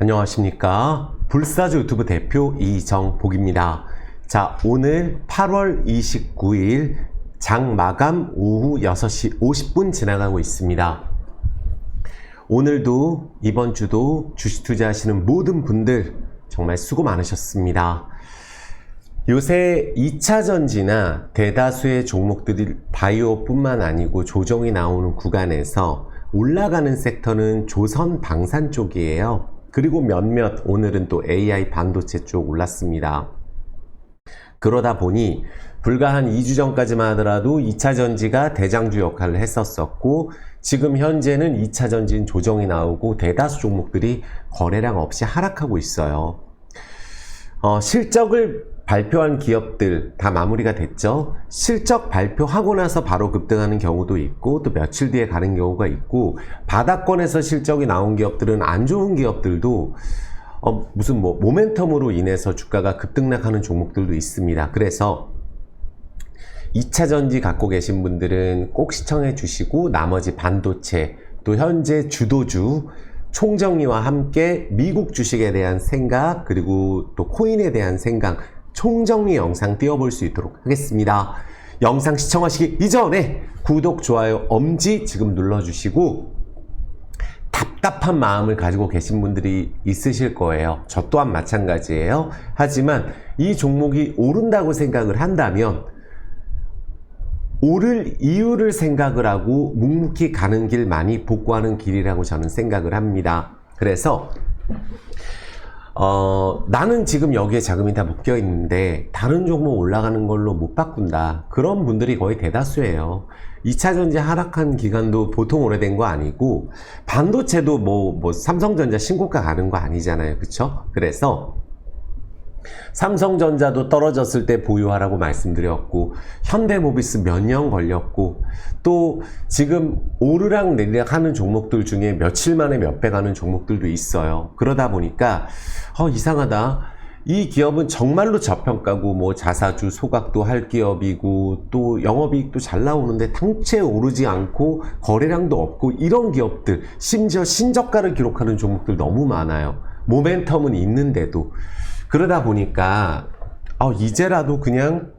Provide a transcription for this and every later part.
안녕하십니까. 불사조 유튜브 대표 이정복입니다. 자, 오늘 8월 29일 장 마감 오후 6시 50분 지나가고 있습니다. 오늘도 이번 주도 주식 투자하시는 모든 분들 정말 수고 많으셨습니다. 요새 2차전지나 대다수의 종목들이 바이오뿐만 아니고 조정이 나오는 구간에서 올라가는 섹터는 조선 방산 쪽이에요. 그리고 몇몇 오늘은 또 AI 반도체 쪽 올랐습니다. 그러다 보니 불과 한 2주 전까지만 하더라도 2차전지가 대장주 역할을 했었었고, 지금 현재는 2차전지는 조정이 나오고 대다수 종목들이 거래량 없이 하락하고 있어요. 실적을 발표한 기업들 다 마무리가 됐죠. 실적 발표하고 나서 바로 급등하는 경우도 있고, 또 며칠 뒤에 가는 경우가 있고, 바닥권에서 실적이 나온 기업들은 안 좋은 기업들도 무슨 모멘텀으로 인해서 주가가 급등락하는 종목들도 있습니다. 그래서 2차전지 갖고 계신 분들은 꼭 시청해 주시고, 나머지 반도체, 또 현재 주도주 총정리와 함께 미국 주식에 대한 생각, 그리고 또 코인에 대한 생각, 총정리 영상 띄워볼 수 있도록 하겠습니다. 영상 시청하시기 이전에 구독, 좋아요, 엄지 지금 눌러주시고, 답답한 마음을 가지고 계신 분들이 있으실 거예요. 저 또한 마찬가지예요. 하지만 이 종목이 오른다고 생각을 한다면 오를 이유를 생각을 하고 묵묵히 가는 길만이 복구하는 길이라고 저는 생각을 합니다. 그래서 나는 지금 여기에 자금이 다 묶여 있는데 다른 종목 올라가는 걸로 못 바꾼다, 그런 분들이 거의 대다수예요. 2차전지 하락한 기간도 보통 오래된 거 아니고, 반도체도 삼성전자 신고가 가는 거 아니잖아요. 그쵸? 그래서 삼성전자도 떨어졌을 때 보유하라고 말씀드렸고, 현대모비스 몇 년 걸렸고, 또 지금 오르락 내리락 하는 종목들 중에 며칠 만에 몇 배 가는 종목들도 있어요. 그러다 보니까 이상하다, 이 기업은 정말로 저평가고 자사주 소각도 할 기업이고 또 영업이익도 잘 나오는데 당체 오르지 않고 거래량도 없고, 이런 기업들, 심지어 신저가를 기록하는 종목들 너무 많아요. 모멘텀은 있는데도. 그러다 보니까 이제라도 그냥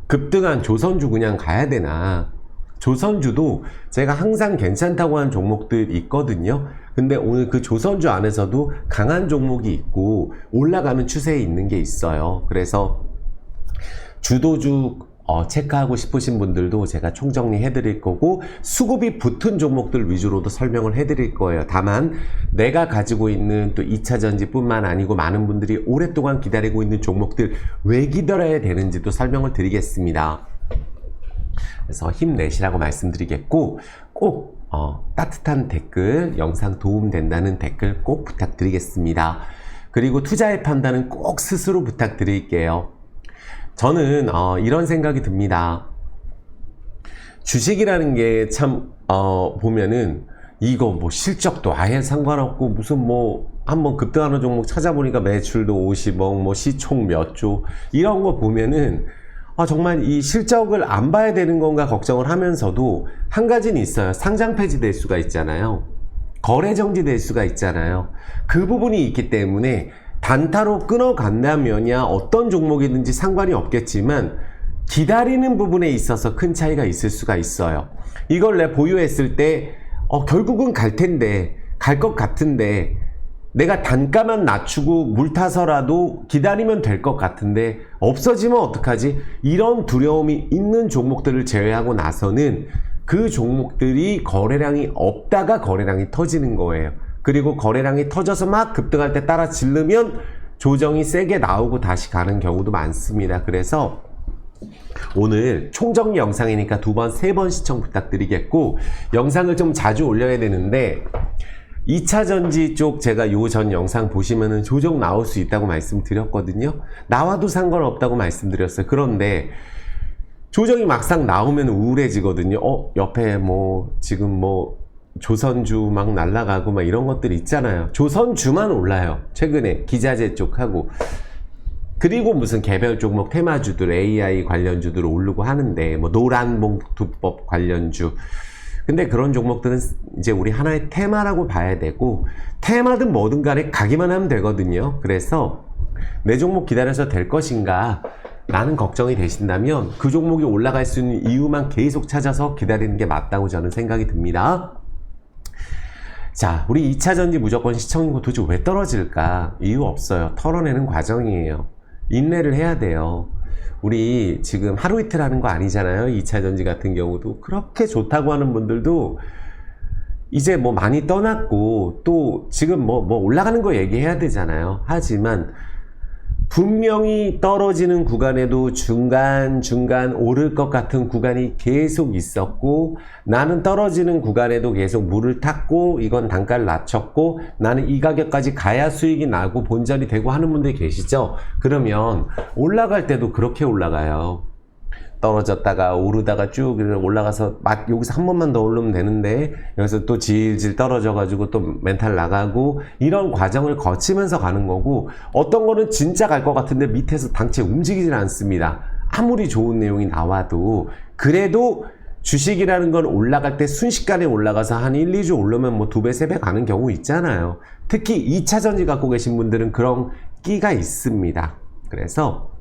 급등한 조선주 그냥 가야 되나. 조선주도 제가 항상 괜찮다고 한 종목들 있거든요. 근데 오늘 그 조선주 안에서도 강한 종목이 있고 올라가는 추세에 있는 게 있어요. 그래서 주도주 체크하고 싶으신 분들도 제가 총정리 해드릴 거고, 수급이 붙은 종목들 위주로도 설명을 해드릴 거예요. 다만 내가 가지고 있는 또 2차전지 뿐만 아니고 많은 분들이 오랫동안 기다리고 있는 종목들 왜 기다려야 되는지도 설명을 드리겠습니다. 그래서 힘내시라고 말씀드리겠고, 꼭 따뜻한 댓글, 영상 도움된다는 댓글 꼭 부탁드리겠습니다. 그리고 투자의 판단은 꼭 스스로 부탁드릴게요. 저는 이런 생각이 듭니다. 주식이라는 게 참 보면은 이거 실적도 아예 상관없고, 무슨 한번 급등하는 종목 찾아보니까 매출도 50억, 시총 몇 조, 이런 거 보면은 정말 이 실적을 안 봐야 되는 건가 걱정을 하면서도, 한 가지는 있어요. 상장 폐지될 수가 있잖아요. 거래 정지될 수가 있잖아요. 그 부분이 있기 때문에 단타로 끊어간다면야 어떤 종목이든지 상관이 없겠지만, 기다리는 부분에 있어서 큰 차이가 있을 수가 있어요. 이걸 내 보유했을 때 결국은 갈 텐데, 갈 것 같은데, 내가 단가만 낮추고 물 타서라도 기다리면 될 것 같은데 없어지면 어떡하지? 이런 두려움이 있는 종목들을 제외하고 나서는 그 종목들이 거래량이 없다가 거래량이 터지는 거예요. 그리고 거래량이 터져서 막 급등할 때 따라 지르면 조정이 세게 나오고 다시 가는 경우도 많습니다. 그래서 오늘 총정리 영상이니까 2번, 3번 시청 부탁드리겠고, 영상을 좀 자주 올려야 되는데 2차전지 쪽 제가 요 전 영상 보시면은 조정 나올 수 있다고 말씀드렸거든요. 나와도 상관없다고 말씀드렸어요. 그런데 조정이 막상 나오면 우울해지거든요. 옆에 지금 조선주 막 날라가고 이런 것들 있잖아요. 조선주만 올라요. 최근에 기자재 쪽하고. 그리고 무슨 개별 종목 테마주들, AI 관련주들 오르고 하는데, 노란봉투법 관련주, 근데 그런 종목들은 이제 우리 하나의 테마라고 봐야 되고, 테마든 뭐든 간에 가기만 하면 되거든요. 그래서 내 종목 기다려서 될 것인가 라는 걱정이 되신다면 그 종목이 올라갈 수 있는 이유만 계속 찾아서 기다리는 게 맞다고 저는 생각이 듭니다. 자, 우리 2차전지 무조건 시청이고 도대체 왜 떨어질까? 이유 없어요. 털어내는 과정이에요. 인내를 해야 돼요. 우리 지금 하루 이틀 하는 거 아니잖아요. 2차전지 같은 경우도 그렇게 좋다고 하는 분들도 이제 뭐 많이 떠났고, 또 지금 뭐 올라가는 거 얘기해야 되잖아요. 하지만 분명히 떨어지는 구간에도 중간중간 오를 것 같은 구간이 계속 있었고, 나는 떨어지는 구간에도 계속 물을 탔고, 이건 단가를 낮췄고, 나는 이 가격까지 가야 수익이 나고 본전이 되고 하는 분들이 계시죠? 그러면 올라갈 때도 그렇게 올라가요. 떨어졌다가 오르다가 쭉 올라가서 막 여기서 한 번만 더 오르면 되는데 여기서 또 질질 떨어져 가지고 또 멘탈 나가고, 이런 과정을 거치면서 가는 거고, 어떤 거는 진짜 갈 것 같은데 밑에서 당체 움직이질 않습니다. 아무리 좋은 내용이 나와도. 그래도 주식이라는 건 올라갈 때 순식간에 올라가서 한 1, 2주 오르면 뭐 2배, 3배 가는 경우 있잖아요. 특히 2차전지 갖고 계신 분들은 그런 끼가 있습니다. 그래서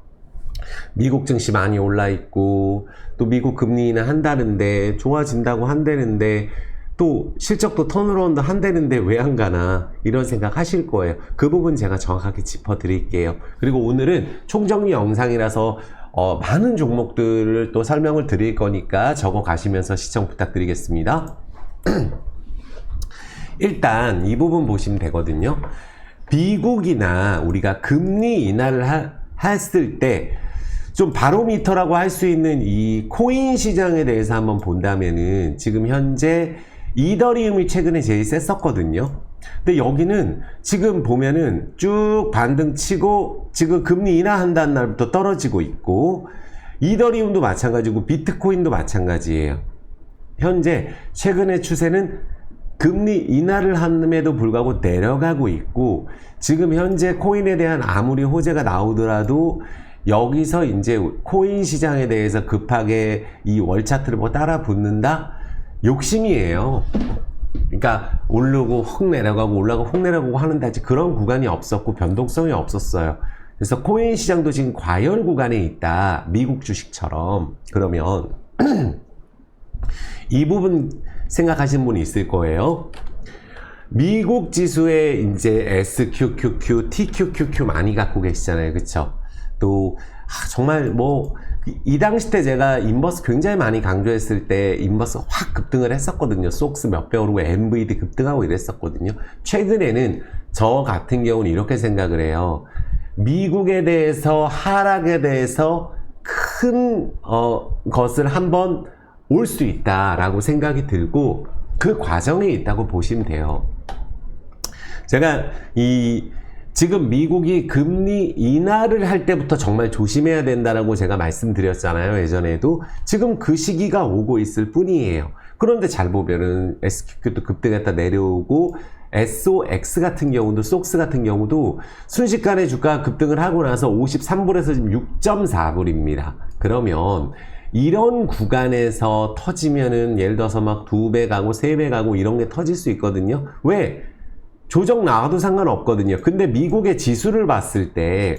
미국 증시 많이 올라 있고, 또 미국 금리 인하 한다는데, 좋아진다고 한다는데, 또 실적도 턴어라운드 한다는데 왜 안 가나, 이런 생각 하실 거예요. 그 부분 제가 정확하게 짚어 드릴게요. 그리고 오늘은 총정리 영상이라서 많은 종목들을 또 설명을 드릴 거니까 적어 가시면서 시청 부탁드리겠습니다. 일단 이 부분 보시면 되거든요. 미국이나 우리가 금리 인하를 했을 때 좀 바로미터라고 할 수 있는 이 코인 시장에 대해서 한번 본다면은, 지금 현재 이더리움이 최근에 제일 셌었거든요. 근데 여기는 지금 보면은 쭉 반등 치고 지금 금리 인하한다는 날부터 떨어지고 있고, 이더리움도 마찬가지고 비트코인도 마찬가지예요. 현재 최근의 추세는 금리 인하를 함에도 불구하고 내려가고 있고, 지금 현재 코인에 대한 아무리 호재가 나오더라도 여기서 이제 코인 시장에 대해서 급하게 이 월 차트를 뭐 따라 붙는다? 욕심이에요. 그러니까 오르고 훅 내려가고 올라가고 훅 내려가고 하는데 아직 그런 구간이 없었고 변동성이 없었어요. 그래서 코인 시장도 지금 과열 구간에 있다. 미국 주식처럼. 그러면 이 부분 생각하시는 분이 있을 거예요. 미국 지수에 이제 SQQQ, TQQQ 많이 갖고 계시잖아요. 그쵸? 또 정말 뭐 이 당시 때 제가 인버스 굉장히 많이 강조했을 때 인버스 확 급등을 했었거든요. 속스 몇 배 오르고 MVD 급등하고 이랬었거든요. 최근에는 저 같은 경우는 이렇게 생각을 해요. 미국에 대해서 하락에 대해서 큰 것을 한번 올 수 있다라고 생각이 들고, 그 과정에 있다고 보시면 돼요. 제가 지금 미국이 금리 인하를 할 때부터 정말 조심해야 된다라고 제가 말씀드렸잖아요. 예전에도. 지금 그 시기가 오고 있을 뿐이에요. 그런데 잘 보면은 SQQ도 급등했다 내려오고, SOX 같은 경우도, 속스 같은 경우도 순식간에 주가가 급등을 하고 나서 53불에서 지금 6.4불입니다. 그러면 이런 구간에서 터지면은 예를 들어서 막 2배 가고 3배 가고 이런 게 터질 수 있거든요. 왜? 조정 나와도 상관없거든요. 근데 미국의 지수를 봤을 때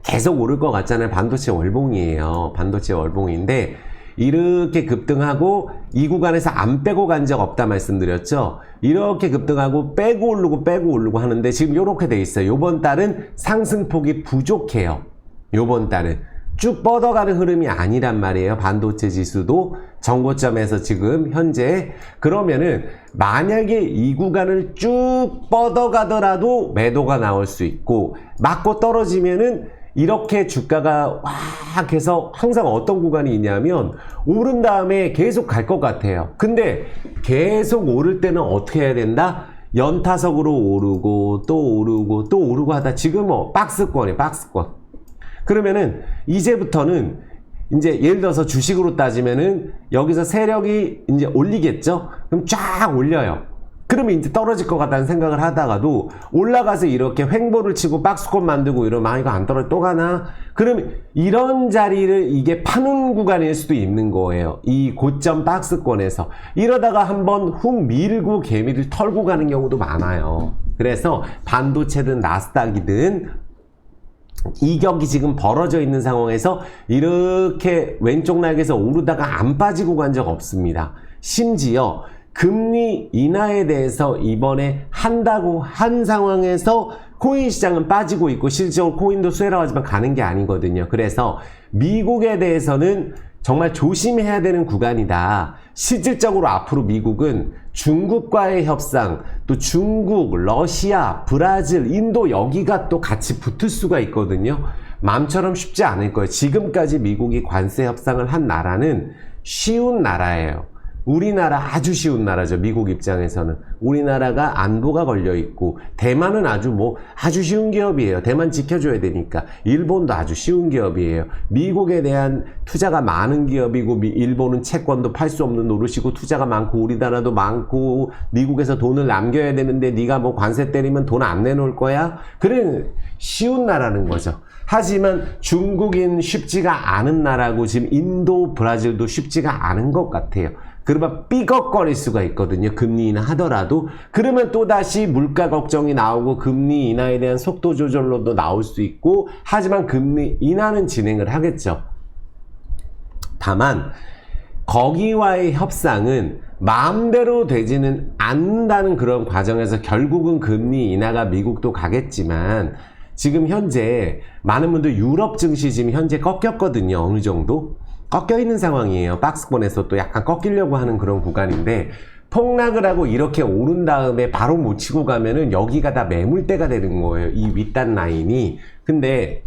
계속 오를 것 같잖아요. 반도체 월봉이에요. 반도체 월봉인데 이렇게 급등하고 이 구간에서 안 빼고 간 적 없다 말씀드렸죠. 이렇게 급등하고 빼고 오르고 하는데 지금 이렇게 돼 있어요. 요번 달은 상승폭이 부족해요. 요번 달은 쭉 뻗어가는 흐름이 아니란 말이에요. 반도체 지수도 정고점에서 지금 현재. 그러면은 만약에 이 구간을 쭉 뻗어가더라도 매도가 나올 수 있고, 맞고 떨어지면은 이렇게 주가가 확 해서 항상 어떤 구간이 있냐면 오른 다음에 계속 갈 것 같아요. 근데 계속 오를 때는 어떻게 해야 된다? 연타석으로 오르고 또 오르고 또 오르고 하다 지금 박스권이에요. 박스권. 그러면은 이제부터는 이제 예를 들어서 주식으로 따지면은 여기서 세력이 이제 올리겠죠? 그럼 쫙 올려요. 그러면 이제 떨어질 것 같다는 생각을 하다가도 올라가서 이렇게 횡보를 치고 박스권 만들고 이러면 아 이거 안 떨어져 또 가나? 그러면 이런 자리를 이게 파는 구간일 수도 있는 거예요. 이 고점 박스권에서. 이러다가 한번 훅 밀고 개미를 털고 가는 경우도 많아요. 그래서 반도체든 나스닥이든 이격이 지금 벌어져 있는 상황에서 이렇게 왼쪽 날개에서 오르다가 안 빠지고 간 적 없습니다. 심지어 금리 인하에 대해서 이번에 한다고 한 상황에서 코인 시장은 빠지고 있고 실질적으로 코인도 수혜라고 하지만 가는 게 아니거든요. 그래서 미국에 대해서는 정말 조심해야 되는 구간이다. 실질적으로 앞으로 미국은 중국과의 협상, 또 중국, 러시아, 브라질, 인도 여기가 또 같이 붙을 수가 있거든요. 마음처럼 쉽지 않을 거예요. 지금까지 미국이 관세 협상을 한 나라는 쉬운 나라예요. 우리나라 아주 쉬운 나라죠. 미국 입장에서는. 우리나라가 안보가 걸려있고 대만은 아주 쉬운 기업이에요. 대만 지켜줘야 되니까. 일본도 아주 쉬운 기업이에요. 미국에 대한 투자가 많은 기업이고 일본은 채권도 팔 수 없는 노릇이고 투자가 많고 우리나라도 많고 미국에서 돈을 남겨야 되는데 네가 뭐 관세 때리면 돈 안 내놓을 거야? 그래 쉬운 나라는 거죠. 하지만 중국인 쉽지가 않은 나라고 지금 인도, 브라질도 쉽지가 않은 것 같아요. 그러면 삐걱거릴 수가 있거든요. 금리 인하 하더라도. 그러면 또다시 물가 걱정이 나오고 금리 인하에 대한 속도 조절로도 나올 수 있고 하지만 금리 인하는 진행을 하겠죠. 다만 거기와의 협상은 마음대로 되지는 않는다는 그런 과정에서 결국은 금리 인하가 미국도 가겠지만 지금 현재 많은 분들 유럽 증시 지금 현재 꺾였거든요. 어느 정도 꺾여 있는 상황이에요. 박스권에서 또 약간 꺾이려고 하는 그런 구간인데 폭락을 하고 이렇게 오른 다음에 바로 못 치고 가면은 여기가 다 매물대가 되는 거예요. 이 윗단 라인이. 근데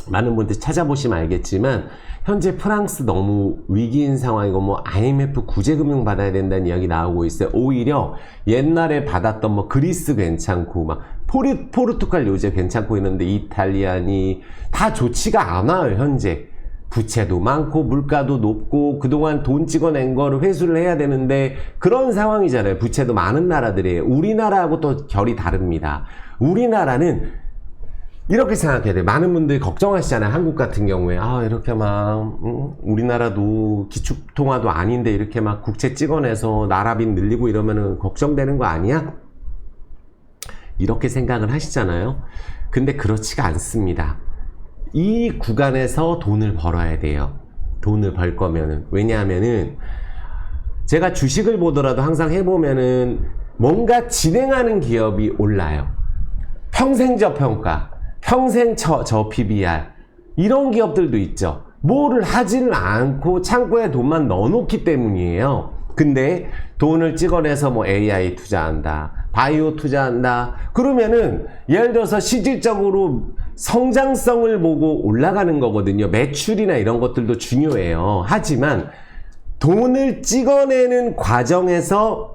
많은 분들 찾아보시면 알겠지만 현재 프랑스 너무 위기인 상황이고 뭐 IMF 구제금융 받아야 된다는 이야기 나오고 있어요. 오히려 옛날에 받았던 뭐 그리스 괜찮고 막 포르투갈 요새 괜찮고 있는데 이탈리아니 다 좋지가 않아요. 현재 부채도 많고 물가도 높고 그동안 돈 찍어낸 거를 회수를 해야 되는데 그런 상황이잖아요. 부채도 많은 나라들이에요. 우리나라하고 또 결이 다릅니다. 우리나라는 이렇게 생각해야 돼요. 많은 분들이 걱정하시잖아요. 한국 같은 경우에 이렇게 막 우리나라도 기축통화도 아닌데 이렇게 막 국채 찍어내서 나라빚 늘리고 이러면은 걱정되는 거 아니야? 이렇게 생각을 하시잖아요. 근데 그렇지가 않습니다. 이 구간에서 돈을 벌어야 돼요. 돈을 벌 거면은. 왜냐하면은 제가 주식을 보더라도 항상 해보면은 뭔가 진행하는 기업이 올라요. 평생 저평가, 평생 저 PBR 이런 기업들도 있죠. 뭐를 하지는 않고 창고에 돈만 넣어놓기 때문이에요. 근데 돈을 찍어내서 뭐 AI 투자한다, 바이오 투자한다 그러면은 예를 들어서 실질적으로 성장성을 보고 올라가는 거거든요. 매출이나 이런 것들도 중요해요. 하지만 돈을 찍어내는 과정에서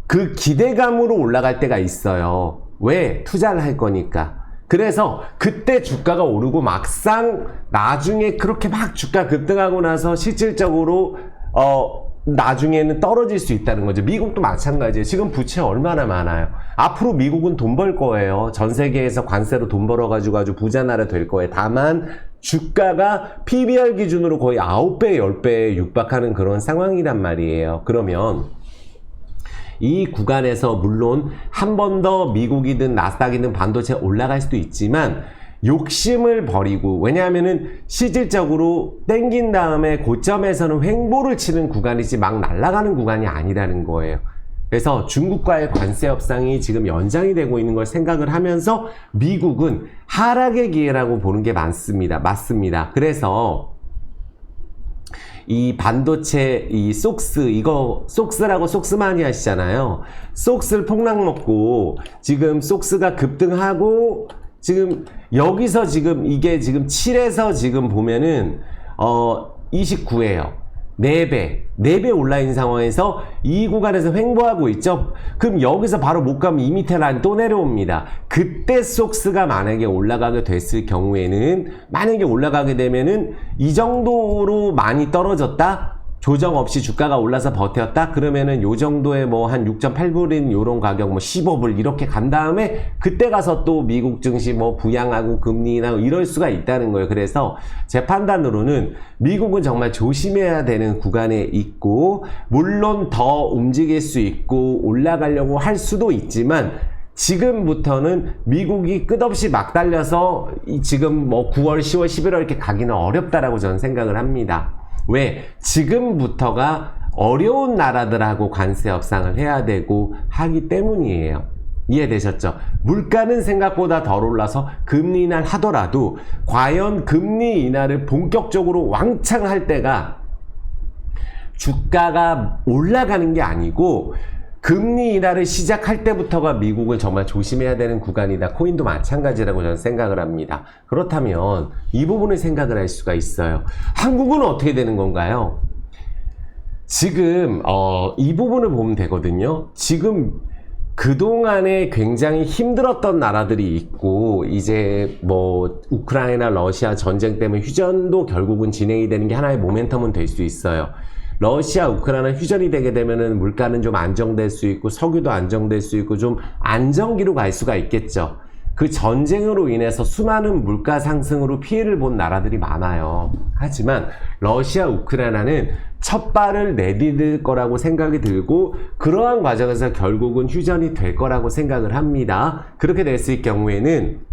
그 기대감으로 올라갈 때가 있어요. 왜? 투자를 할 거니까. 그래서 그때 주가가 오르고 막상 나중에 그렇게 막 주가 급등하고 나서 실질적으로 나중에는 떨어질 수 있다는 거죠. 미국도 마찬가지예요. 지금 부채 얼마나 많아요. 앞으로 미국은 돈 벌 거예요. 전 세계에서 관세로 돈 벌어가지고 아주 부자 나라 될 거예요. 다만 주가가 PBR 기준으로 거의 9배, 10배에 육박하는 그런 상황이란 말이에요. 그러면 이 구간에서 물론 한 번 더 미국이든 나스닥이든 반도체 올라갈 수도 있지만 욕심을 버리고 왜냐하면은 실질적으로 땡긴 다음에 고점에서는 횡보를 치는 구간이지 막 날아가는 구간이 아니라는 거예요. 그래서 중국과의 관세 협상이 지금 연장이 되고 있는 걸 생각을 하면서 미국은 하락의 기회라고 보는 게 맞습니다. 그래서 이 반도체 이 속스라고 속스마니 하시잖아요. 속스를 폭락 먹고 지금 속스가 급등하고 지금 여기서 지금 이게 지금 7에서 지금 보면은 29예요. 4배 올라있는 상황에서 이 구간에서 횡보하고 있죠. 그럼 여기서 바로 못 가면 이 밑에 라인 또 내려옵니다. 그때 속스가 만약에 올라가게 됐을 경우에는 만약에 올라가게 되면은 이 정도로 많이 떨어졌다? 조정 없이 주가가 올라서 버텼다? 그러면은 요 정도의 뭐 한 6.8불인 요런 가격 뭐 15불 이렇게 간 다음에 그때 가서 또 미국 증시 뭐 부양하고 금리나 이럴 수가 있다는 거예요. 그래서 제 판단으로는 미국은 정말 조심해야 되는 구간에 있고, 물론 더 움직일 수 있고 올라가려고 할 수도 있지만 지금부터는 미국이 끝없이 막 달려서 지금 뭐 9월, 10월, 11월 이렇게 가기는 어렵다라고 저는 생각을 합니다. 왜? 지금부터가 어려운 나라들하고 관세 협상을 해야 되고 하기 때문이에요. 이해되셨죠? 물가는 생각보다 덜 올라서 금리 인하를 하더라도 과연 금리 인하를 본격적으로 왕창 할 때가 주가가 올라가는 게 아니고 금리 인하를 시작할 때부터가 미국은 정말 조심해야 되는 구간이다. 코인도 마찬가지라고 저는 생각을 합니다. 그렇다면 이 부분을 생각을 할 수가 있어요. 한국은 어떻게 되는 건가요? 지금 이 부분을 보면 되거든요. 지금 그동안에 굉장히 힘들었던 나라들이 있고, 이제 뭐 우크라이나 러시아 전쟁 때문에 휴전도 결국은 진행이 되는 게 하나의 모멘텀은 될 수 있어요. 러시아, 우크라이나 휴전이 되게 되면은 물가는 좀 안정될 수 있고 석유도 안정될 수 있고 좀 안정기로 갈 수가 있겠죠. 그 전쟁으로 인해서 수많은 물가 상승으로 피해를 본 나라들이 많아요. 하지만 러시아, 우크라이나는 첫 발을 내디딜 거라고 생각이 들고 그러한 과정에서 결국은 휴전이 될 거라고 생각을 합니다. 그렇게 됐을 경우에는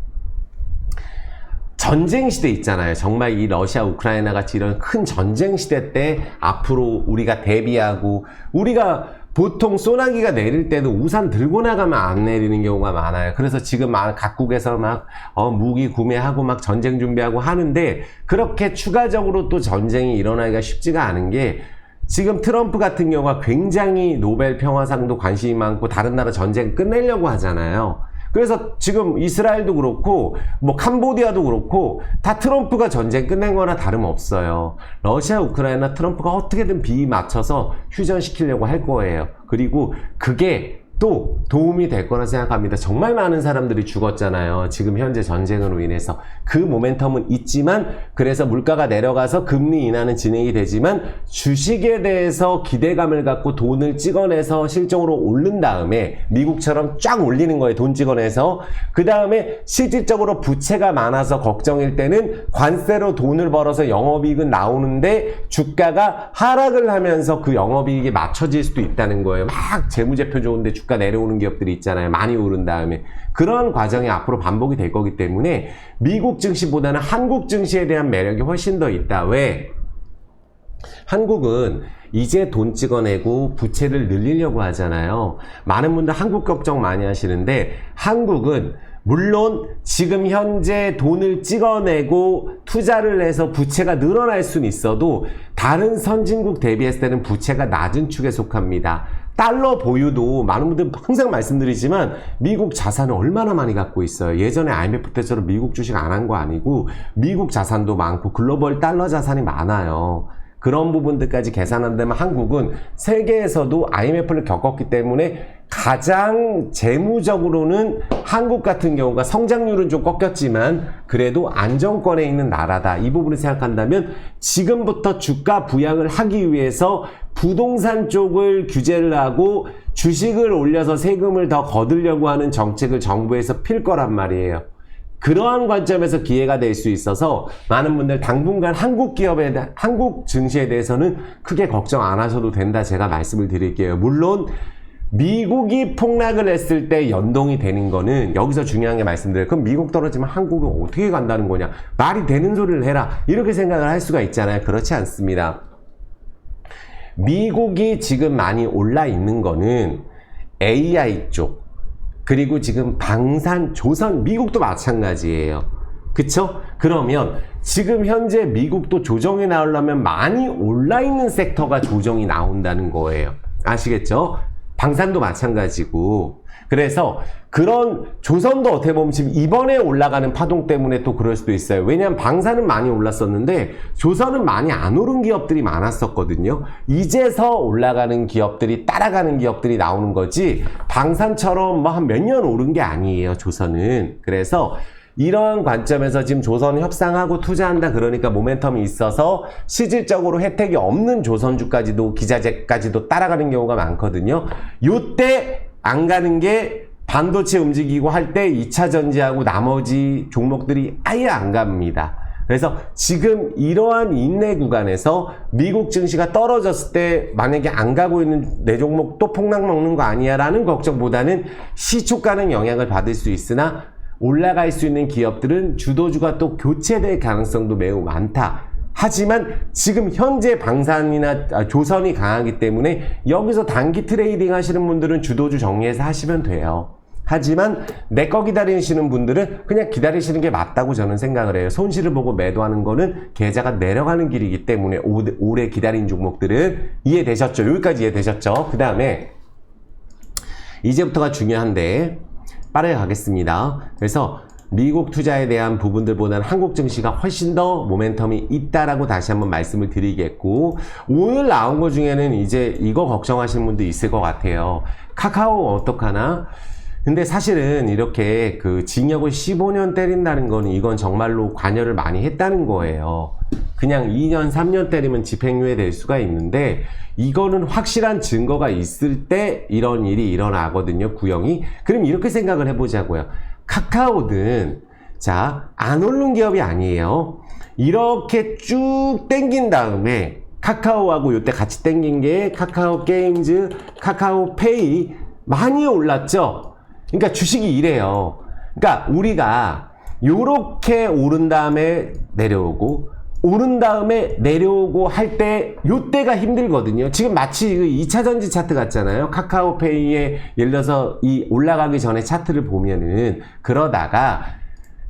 전쟁 시대 있잖아요. 정말 이 러시아, 우크라이나 같이 이런 큰 전쟁 시대 때 앞으로 우리가 대비하고, 우리가 보통 소나기가 내릴 때도 우산 들고 나가면 안 내리는 경우가 많아요. 그래서 지금 각국에서 막 무기 구매하고 막 전쟁 준비하고 하는데, 그렇게 추가적으로 또 전쟁이 일어나기가 쉽지가 않은 게, 지금 트럼프 같은 경우가 굉장히 노벨 평화상도 관심이 많고 다른 나라 전쟁 끝내려고 하잖아요. 그래서 지금 이스라엘도 그렇고 뭐 캄보디아도 그렇고 다 트럼프가 전쟁 끝낸 거나 다름없어요. 러시아, 우크라이나 트럼프가 어떻게든 비 맞춰서 휴전시키려고 할 거예요. 그리고 그게 또 도움이 될 거라 생각합니다. 정말 많은 사람들이 죽었잖아요. 지금 현재 전쟁으로 인해서. 그 모멘텀은 있지만, 그래서 물가가 내려가서 금리 인하는 진행이 되지만 주식에 대해서 기대감을 갖고 돈을 찍어내서 실적으로 오른 다음에 미국처럼 쫙 올리는 거예요. 돈 찍어내서. 그 다음에 실질적으로 부채가 많아서 걱정일 때는 관세로 돈을 벌어서 영업이익은 나오는데 주가가 하락을 하면서 그 영업이익이 맞춰질 수도 있다는 거예요. 막 재무제표 좋은데 주가 내려오는 기업들이 있잖아요. 많이 오른 다음에. 그런 과정이 앞으로 반복이 될 거기 때문에 미국 증시보다는 한국 증시에 대한 매력이 훨씬 더 있다. 왜? 한국은 이제 돈 찍어내고 부채를 늘리려고 하잖아요. 많은 분들 한국 걱정 많이 하시는데, 한국은 물론 지금 현재 돈을 찍어내고 투자를 해서 부채가 늘어날 수는 있어도 다른 선진국 대비했을 때는 부채가 낮은 축에 속합니다. 달러 보유도 많은 분들 항상 말씀드리지만 미국 자산을 얼마나 많이 갖고 있어요. 예전에 IMF 때처럼 미국 주식 안 한 거 아니고 미국 자산도 많고 글로벌 달러 자산이 많아요. 그런 부분들까지 계산한다면 한국은 세계에서도 IMF를 겪었기 때문에 가장 재무적으로는 한국 같은 경우가 성장률은 좀 꺾였지만 그래도 안정권에 있는 나라다. 이 부분을 생각한다면 지금부터 주가 부양을 하기 위해서 부동산 쪽을 규제를 하고 주식을 올려서 세금을 더 거두려고 하는 정책을 정부에서 필 거란 말이에요. 그러한 관점에서 기회가 될 수 있어서 많은 분들 당분간 한국 기업에 한국 증시에 대해서는 크게 걱정 안 하셔도 된다, 제가 말씀을 드릴게요. 물론 미국이 폭락을 했을 때 연동이 되는 거는 여기서 중요한 게 말씀드려요. 그럼 미국 떨어지면 한국은 어떻게 간다는 거냐, 말이 되는 소리를 해라, 이렇게 생각을 할 수가 있잖아요. 그렇지 않습니다. 미국이 지금 많이 올라 있는 거는 AI 쪽, 그리고 지금 방산, 조선, 미국도 마찬가지예요. 그쵸? 그러면 지금 현재 미국도 조정이 나오려면 많이 올라있는 섹터가 조정이 나온다는 거예요. 아시겠죠? 방산도 마찬가지고. 그래서 그런 조선도 어떻게 보면 지금 이번에 올라가는 파동 때문에 또 그럴 수도 있어요. 왜냐하면 방산은 많이 올랐었는데 조선은 많이 안 오른 기업들이 많았었거든요. 이제서 올라가는 기업들이, 따라가는 기업들이 나오는 거지 방산처럼 뭐 한 몇 년 오른 게 아니에요, 조선은. 그래서 이러한 관점에서 지금 조선 협상하고 투자한다 그러니까 모멘텀이 있어서 실질적으로 혜택이 없는 조선주까지도 기자재까지도 따라가는 경우가 많거든요. 요때 안 가는 게 반도체 움직이고 할 때 2차 전지하고 나머지 종목들이 아예 안 갑니다. 그래서 지금 이러한 인내 구간에서 미국 증시가 떨어졌을 때 만약에 안 가고 있는 내 종목 또 폭락 먹는 거 아니야 라는 걱정보다는 시초가는 영향을 받을 수 있으나 올라갈 수 있는 기업들은 주도주가 또 교체될 가능성도 매우 많다. 하지만 지금 현재 방산이나 조선이 강하기 때문에 여기서 단기 트레이딩 하시는 분들은 주도주 정리해서 하시면 돼요. 하지만 내 거 기다리시는 분들은 그냥 기다리시는 게 맞다고 저는 생각을 해요. 손실을 보고 매도하는 거는 계좌가 내려가는 길이기 때문에 오래 기다린 종목들은 이해되셨죠? 여기까지 이해되셨죠? 그 다음에 이제부터가 중요한데 빠르게 가겠습니다. 그래서 미국 투자에 대한 부분들보다는 한국 증시가 훨씬 더 모멘텀이 있다라고 다시 한번 말씀을 드리겠고, 오늘 나온 것 중에는 이제 이거 걱정하시는 분도 있을 것 같아요. 카카오 어떡하나? 근데 사실은 이렇게 그 징역을 15년 때린다는 거는 이건 정말로 관여를 많이 했다는 거예요. 그냥 2년, 3년 때리면 집행유예 될 수가 있는데 이거는 확실한 증거가 있을 때 이런 일이 일어나거든요, 구형이. 그럼 이렇게 생각을 해보자고요. 카카오는 자, 안 오른 기업이 아니에요. 이렇게 쭉 땡긴 다음에 카카오하고 요때 같이 땡긴 게 카카오 게임즈, 카카오페이 많이 올랐죠? 그러니까 주식이 이래요. 그러니까 우리가 요렇게 오른 다음에 내려오고 오른 다음에 내려오고 할 때 요때가 힘들거든요. 지금 마치 그 2차 전지 차트 같잖아요. 카카오페이에 예를 들어서 이 올라가기 전에 차트를 보면은 그러다가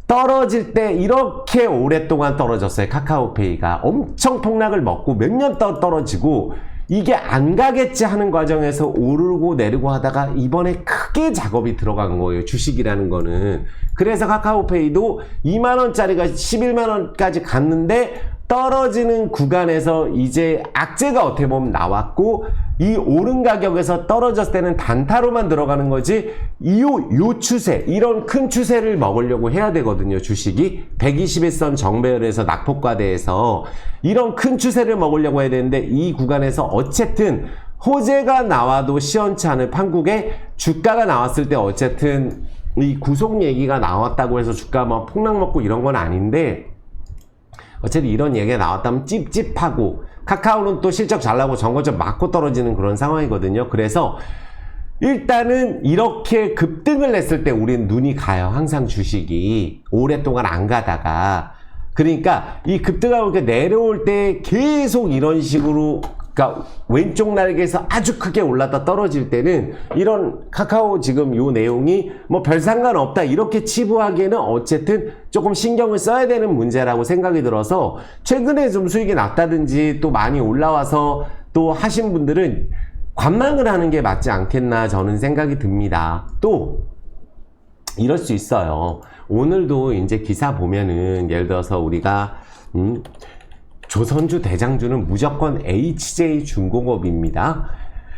떨어질 때 이렇게 오랫동안 떨어졌어요. 카카오페이가 엄청 폭락을 먹고 몇 년 떨어지고 이게 안 가겠지 하는 과정에서 오르고 내리고 하다가 이번에 크게 작업이 들어간 거예요. 주식이라는 거는. 그래서 카카오페이도 2만원짜리가 11만원까지 갔는데 떨어지는 구간에서 이제 악재가 어떻게 보면 나왔고, 이 오른 가격에서 떨어졌을 때는 단타로만 들어가는 거지 요 추세, 이런 큰 추세를 먹으려고 해야 되거든요. 주식이 121선 정배열에서 낙폭과대에서 이런 큰 추세를 먹으려고 해야 되는데 이 구간에서 어쨌든 호재가 나와도 시원치 않은 판국에 주가가 나왔을 때 어쨌든 이 구속 얘기가 나왔다고 해서 주가 막 폭락 먹고 이런 건 아닌데, 어쨌든 이런 얘기가 나왔다면 찝찝하고, 카카오는 또 실적 잘 나고 정거점 맞고 떨어지는 그런 상황이거든요. 그래서 일단은 이렇게 급등을 했을 때 우리는 눈이 가요. 항상 주식이 오랫동안 안 가다가. 그러니까 이 급등하고 이렇게 내려올 때 계속 이런 식으로, 그러니까 왼쪽 날개에서 아주 크게 올랐다 떨어질 때는 이런 카카오 지금 요 내용이 뭐 별 상관없다 이렇게 치부하기에는 어쨌든 조금 신경을 써야 되는 문제라고 생각이 들어서, 최근에 좀 수익이 났다든지 또 많이 올라와서 또 하신 분들은 관망을 하는 게 맞지 않겠나 저는 생각이 듭니다. 또 이럴 수 있어요. 오늘도 이제 기사 보면은 예를 들어서 우리가 조선주 대장주는 무조건 HJ중공업입니다.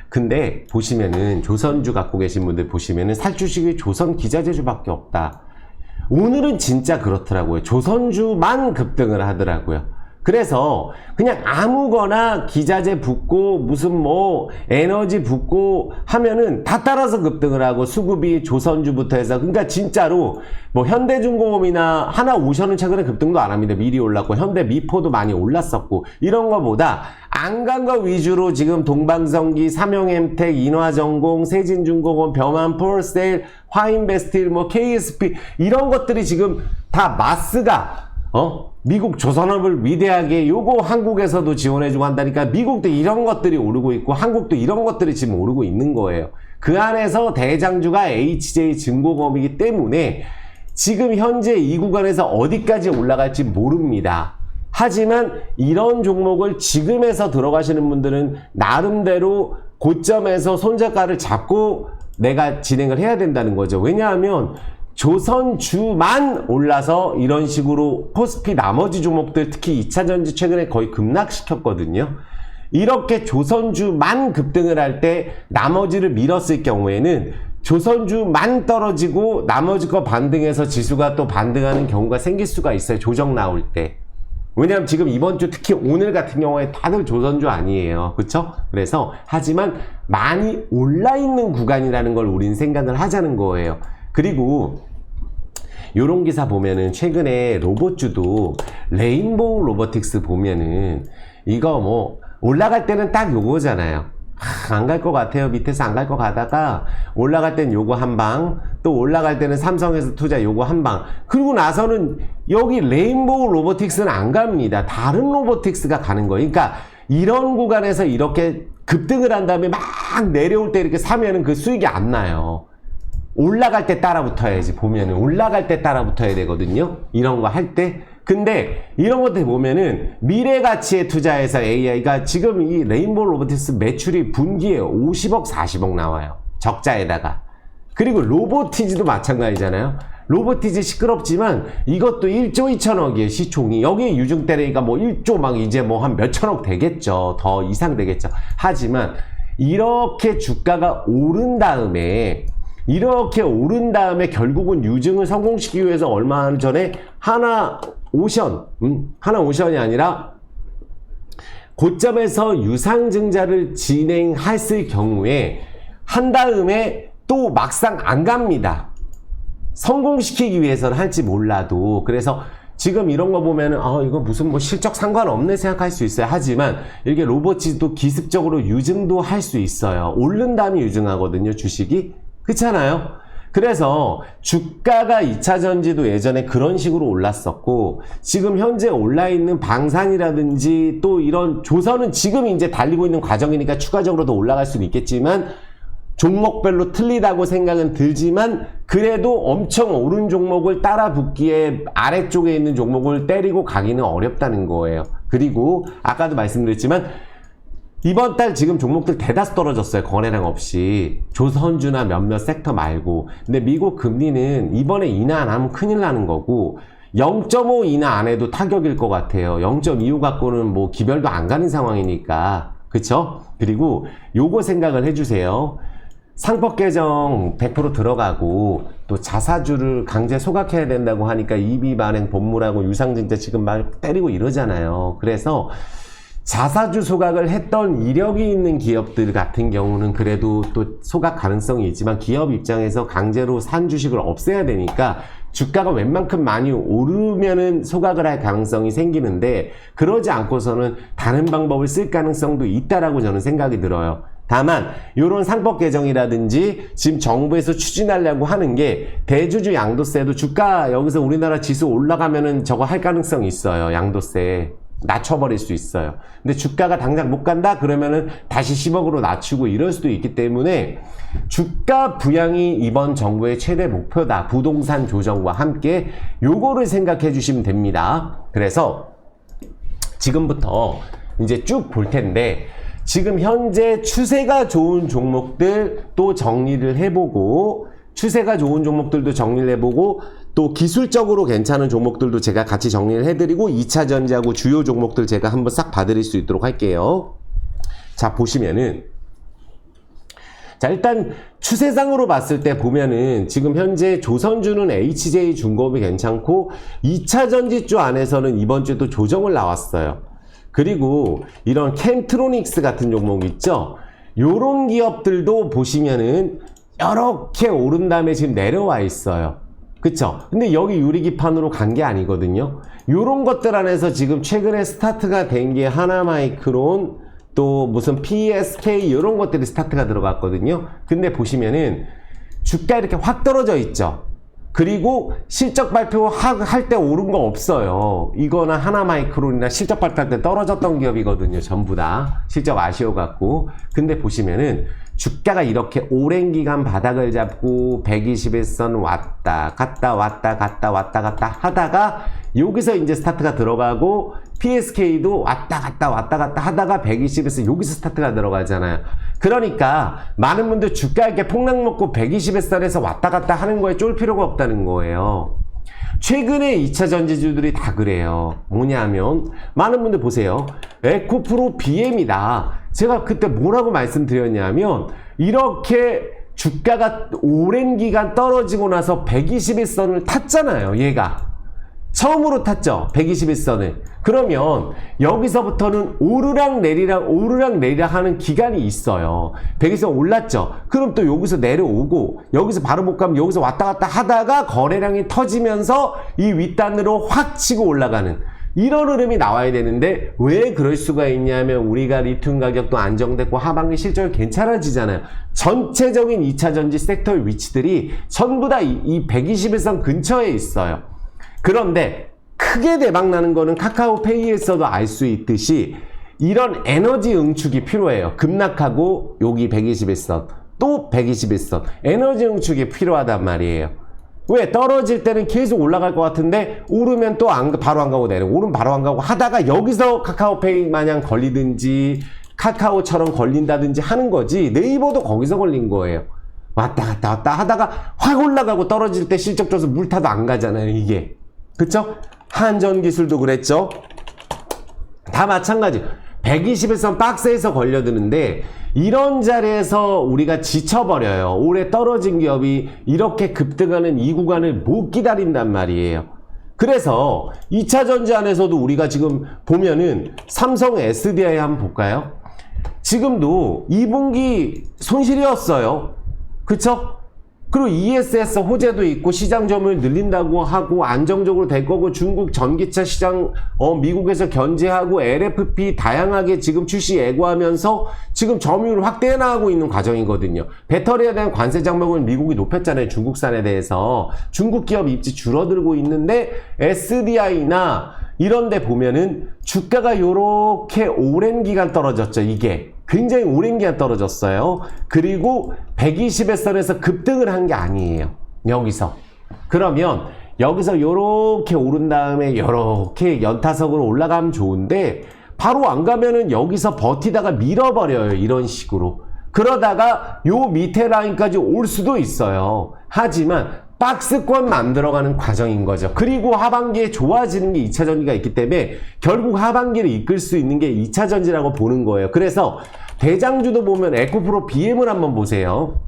근데 보시면은 조선주 갖고 계신 분들 보시면은 살 주식이 조선 기자재주밖에 없다. 오늘은 진짜 그렇더라고요. 조선주만 급등을 하더라고요. 그래서 그냥 아무거나 기자재 붙고 무슨 뭐 에너지 붙고 하면은 다 따라서 급등을 하고, 수급이 조선주부터 해서, 그러니까 진짜로 뭐 현대중공업이나 하나오션은 최근에 급등도 안 합니다. 미리 올랐고 현대미포도 많이 올랐었고, 이런 거보다 안 간 거 위주로 지금 동방성기, 삼용엠텍, 인화전공, 세진중공업, 병한폴세일, 화인베스틸, 뭐 KSP 이런 것들이 지금 다 마스가 미국 조선업을 위대하게 요거 한국에서도 지원해주고 한다니까 미국도 이런 것들이 오르고 있고 한국도 이런 것들이 지금 오르고 있는 거예요. 그 안에서 대장주가 HJ중공업이기 때문에 지금 현재 이 구간에서 어디까지 올라갈지 모릅니다. 하지만 이런 종목을 지금에서 들어가시는 분들은 나름대로 고점에서 손절가를 잡고 내가 진행을 해야 된다는 거죠. 왜냐하면 조선주만 올라서 이런 식으로 코스피 나머지 종목들, 특히 2차전지 최근에 거의 급락시켰거든요. 이렇게 조선주만 급등을 할 때 나머지를 밀었을 경우에는 조선주만 떨어지고 나머지 거 반등해서 지수가 또 반등하는 경우가 생길 수가 있어요. 조정 나올 때. 왜냐하면 지금 이번 주 특히 오늘 같은 경우에 다들 조선주 아니에요. 그쵸? 그래서 하지만 많이 올라있는 구간이라는 걸 우린 생각을 하자는 거예요. 그리고 요런 기사 보면은 최근에 로봇주도 레인보우 로보틱스 보면은 이거 뭐 올라갈 때는 딱 요거잖아요. 안 갈 것 같아요. 밑에서 안 갈 것 같다가 올라갈 땐 요거 한 방, 또 올라갈 때는 삼성에서 투자 요거 한 방. 그리고 나서는 여기 레인보우 로보틱스는 안 갑니다. 다른 로보틱스가 가는 거예요. 그러니까 이런 구간에서 이렇게 급등을 한 다음에 막 내려올 때 이렇게 사면은 그 수익이 안 나요. 올라갈 때 따라 붙어야지. 보면은 올라갈 때 따라 붙어야 되거든요. 이런 거 할 때. 근데 이런 것들 보면은 미래 가치에 투자해서 AI가 지금 이 레인보우 로보틱스 매출이 분기에 50억 40억 나와요. 적자에다가. 그리고 로보티지도 마찬가지잖아요. 로보티지 시끄럽지만 이것도 1조 2천억이에요. 시총이. 여기에 유증 때리니까 뭐 1조 막 이제 뭐 한 몇천억 되겠죠. 더 이상 되겠죠. 하지만 이렇게 주가가 오른 다음에 결국은 유증을 성공시키기 위해서 얼마 전에 하나오션이 아니라 고점에서 유상증자를 진행했을 경우에 한 다음에 또 막상 안 갑니다. 성공시키기 위해서는 할지 몰라도. 그래서 지금 이런 거 보면은 이거 무슨 뭐 실적 상관없네 생각할 수 있어요. 하지만 이렇게 로봇도 기습적으로 유증도 할 수 있어요. 오른 다음에 유증하거든요, 주식이. 그렇잖아요. 그래서 주가가 2차전지도 예전에 그런 식으로 올랐었고, 지금 현재 올라있는 방산이라든지 또 이런 조선은 지금 이제 달리고 있는 과정이니까 추가적으로 더 올라갈 수는 있겠지만 종목별로 틀리다고 생각은 들지만 그래도 엄청 오른 종목을 따라 붙기에 아래쪽에 있는 종목을 때리고 가기는 어렵다는 거예요. 그리고 아까도 말씀드렸지만 이번 달 지금 종목들 대다수 떨어졌어요. 거래량 없이. 조선주나 몇몇 섹터 말고. 근데 미국 금리는 이번에 인하 안 하면 큰일 나는 거고 0.5 인하 안 해도 타격일 것 같아요. 0.25 갖고는 뭐 기별도 안 가는 상황이니까. 그쵸? 그리고 요거 생각을 해주세요. 상법 개정 100% 들어가고 또 자사주를 강제 소각해야 된다고 하니까 이비 발행 본물하고 유상증자 지금 막 때리고 이러잖아요. 그래서 자사주 소각을 했던 이력이 있는 기업들 같은 경우는 그래도 또 소각 가능성이 있지만 기업 입장에서 강제로 산 주식을 없애야 되니까 주가가 웬만큼 많이 오르면은 소각을 할 가능성이 생기는데 그러지 않고서는 다른 방법을 쓸 가능성도 있다라고 저는 생각이 들어요. 다만 이런 상법 개정이라든지 지금 정부에서 추진하려고 하는 게 대주주 양도세도 주가 여기서 우리나라 지수 올라가면은 저거 할 가능성이 있어요. 양도세 낮춰버릴 수 있어요. 근데 주가가 당장 못 간다 그러면은 다시 10억으로 낮추고 이럴 수도 있기 때문에 주가 부양이 이번 정부의 최대 목표다. 부동산 조정과 함께 요거를 생각해 주시면 됩니다. 그래서 지금부터 이제 쭉 볼 텐데 지금 현재 추세가 좋은 종목들 또 정리를 해보고 추세가 좋은 종목들도 정리를 해보고 또 기술적으로 괜찮은 종목들도 제가 같이 정리를 해드리고 2차전지하고 주요 종목들 제가 한번 싹 봐드릴 수 있도록 할게요. 자 보시면은 자 일단 추세상으로 봤을 때 보면은 지금 현재 조선주는 HJ중공업이 괜찮고 2차전지주 안에서는 이번 주도 조정을 나왔어요. 그리고 이런 캠트로닉스 같은 종목 있죠. 요런 기업들도 보시면은 이렇게 오른 다음에 지금 내려와 있어요. 그쵸? 근데 여기 유리기판으로 간 게 아니거든요. 요런 것들 안에서 지금 최근에 스타트가 된 게 하나마이크론 또 무슨 PSK 이런 것들이 스타트가 들어갔거든요. 근데 보시면은 주가 이렇게 확 떨어져 있죠. 그리고 실적 발표할 때 오른 거 없어요. 이거나 하나마이크론이나 실적 발표할 때 떨어졌던 기업이거든요. 전부 다 실적 아쉬워갖고. 근데 보시면은 주가가 이렇게 오랜 기간 바닥을 잡고 121선 왔다 갔다 왔다 갔다 왔다 갔다 하다가 여기서 이제 스타트가 들어가고 PSK도 왔다 갔다 왔다 갔다 하다가 120에서 여기서 스타트가 들어가잖아요. 그러니까 많은 분들 주가 이렇게 폭락 먹고 120에서 왔다 갔다 하는 거에 쫄 필요가 없다는 거예요. 최근에 2차 전지주들이 다 그래요. 뭐냐면 많은 분들 보세요. 에코프로 BM이다. 제가 그때 뭐라고 말씀드렸냐면 이렇게 주가가 오랜 기간 떨어지고 나서 121선을 탔잖아요. 얘가 처음으로 탔죠. 121선을. 그러면 여기서부터는 오르락 내리락 하는 기간이 있어요. 121선 올랐죠. 그럼 또 여기서 내려오고 여기서 바로 못 가면 여기서 왔다 갔다 하다가 거래량이 터지면서 이 윗단으로 확 치고 올라가는 이런 흐름이 나와야 되는데 왜 그럴 수가 있냐면 우리가 리튬 가격도 안정됐고 하반기 실적이 괜찮아지잖아요. 전체적인 2차전지 섹터의 위치들이 전부 다 이 121선 근처에 있어요. 그런데 크게 대박나는 거는 카카오페이에서도 알 수 있듯이 이런 에너지 응축이 필요해요. 급락하고 여기 121선 또 121선 에너지 응축이 필요하단 말이에요. 왜? 떨어질 때는 계속 올라갈 것 같은데 오르면 또 바로 안 가고 내려오고 오르면 바로 안 가고 하다가 여기서 카카오페이 마냥 걸리든지 카카오처럼 걸린다든지 하는 거지 네이버도 거기서 걸린 거예요. 왔다 갔다 하다가 확 올라가고 떨어질 때 실적 줘서 물 타도 안 가잖아요. 이게 그쵸? 한전기술도 그랬죠. 다 마찬가지. 121선 박스에서 걸려드는데 이런 자리에서 우리가 지쳐버려요. 올해 떨어진 기업이 이렇게 급등하는 이 구간을 못 기다린단 말이에요. 그래서 2차전지 안에서도 우리가 지금 보면은 삼성 SDI 한번 볼까요? 지금도 2분기 손실이었어요. 그쵸? 그리고 ESS 호재도 있고 시장 점유율 늘린다고 하고 안정적으로 될 거고 중국 전기차 시장 미국에서 견제하고 LFP 다양하게 지금 출시 예고하면서 지금 점유율 확대 나가고 있는 과정이거든요. 배터리에 대한 관세 장벽은 미국이 높였잖아요. 중국산에 대해서. 중국 기업 입지 줄어들고 있는데 SDI나 이런 데 보면은 주가가 요렇게 오랜 기간 떨어졌죠. 이게 굉장히 오랜 기간 떨어졌어요. 그리고 120일선에서 급등을 한 게 아니에요. 여기서. 그러면 여기서 요렇게 오른 다음에 요렇게 연타석으로 올라가면 좋은데 바로 안 가면은 여기서 버티다가 밀어버려요. 이런 식으로. 그러다가 요 밑에 라인까지 올 수도 있어요. 하지만 박스권 만들어가는 과정인 거죠. 그리고 하반기에 좋아지는 게 2차전지가 있기 때문에 결국 하반기를 이끌 수 있는 게 2차전지라고 보는 거예요. 그래서 대장주도 보면 에코프로 BM을 한번 보세요.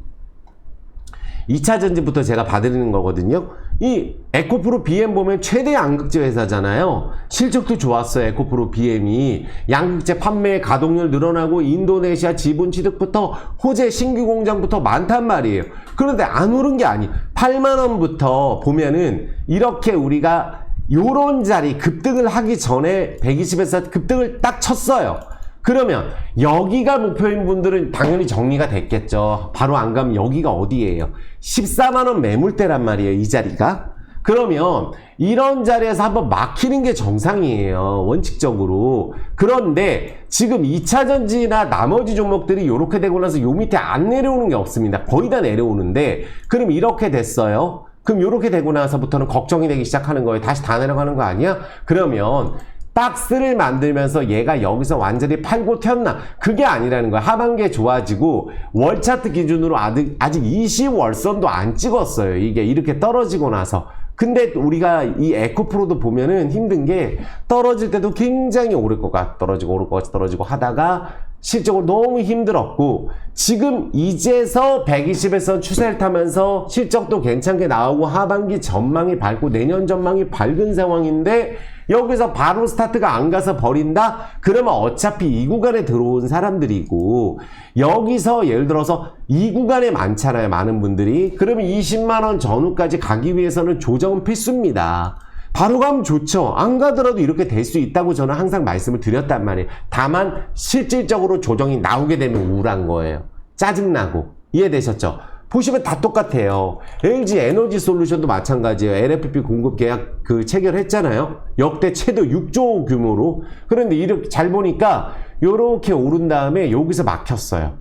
2차전지부터 제가 봐드리는 거거든요. 이 에코프로 BM 보면 최대 양극재 회사잖아요. 실적도 좋았어요. 에코프로 BM이. 양극재 판매 가동률 늘어나고 인도네시아 지분 취득부터 호재 신규 공장부터 많단 말이에요. 그런데 안 오른 게 아니에요. 8만원부터 보면은 이렇게 우리가 요런 자리 급등을 하기 전에 120에서 급등을 딱 쳤어요. 그러면 여기가 목표인 분들은 당연히 정리가 됐겠죠. 바로 안 가면 여기가 어디예요? 14만원 매물대란 말이에요. 이 자리가. 그러면 이런 자리에서 한번 막히는 게 정상이에요. 원칙적으로. 그런데 지금 2차전지나 나머지 종목들이 이렇게 되고 나서 요 밑에 안 내려오는 게 없습니다. 거의 다 내려오는데 그럼 이렇게 됐어요. 그럼 이렇게 되고 나서부터는 걱정이 되기 시작하는 거예요. 다시 다 내려가는 거 아니야? 그러면 박스를 만들면서 얘가 여기서 완전히 팔고 튀었나? 그게 아니라는 거야. 하반기에 좋아지고 월차트 기준으로 아직 20월선도 안 찍었어요. 이게 이렇게 떨어지고 나서. 근데 우리가 이 에코프로도 보면은 힘든 게 떨어질 때도 굉장히 오를 것 같아. 떨어지고 오를 것 같이 떨어지고 하다가 실적으로 너무 힘들었고 지금 이제서 120에서 추세를 타면서 실적도 괜찮게 나오고 하반기 전망이 밝고 내년 전망이 밝은 상황인데 여기서 바로 스타트가 안 가서 버린다? 그러면 어차피 이 구간에 들어온 사람들이고 여기서 예를 들어서 이 구간에 많잖아요. 많은 분들이. 그러면 20만원 전후까지 가기 위해서는 조정은 필수입니다. 바로 가면 좋죠. 안 가더라도 이렇게 될 수 있다고 저는 항상 말씀을 드렸단 말이에요. 다만 실질적으로 조정이 나오게 되면 우울한 거예요. 짜증나고. 이해되셨죠? 보시면 다 똑같아요. LG 에너지 솔루션도 마찬가지예요. LFP 공급 계약 체결했잖아요. 역대 최대 6조 규모로. 그런데 이렇게 잘 보니까 요렇게 오른 다음에 여기서 막혔어요.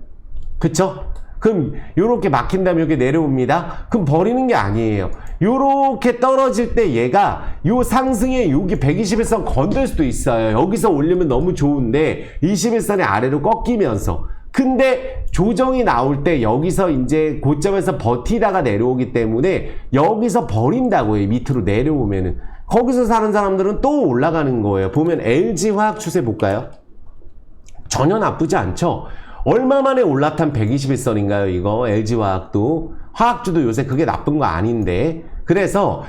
그쵸? 그럼 요렇게 막힌 다음에 여기 내려옵니다. 그럼 버리는 게 아니에요. 요렇게 떨어질 때 얘가 요 상승에 여기 121선 건들 수도 있어요. 여기서 올리면 너무 좋은데 21선의 아래로 꺾이면서. 근데 조정이 나올 때 여기서 이제 고점에서 버티다가 내려오기 때문에 여기서 버린다고요. 밑으로 내려오면은. 거기서 사는 사람들은 또 올라가는 거예요. 보면 LG화학 추세 볼까요? 전혀 나쁘지 않죠. 얼마 만에 올라탄 121선인가요, 이거? LG화학도. 화학주도 요새 그게 나쁜 거 아닌데. 그래서,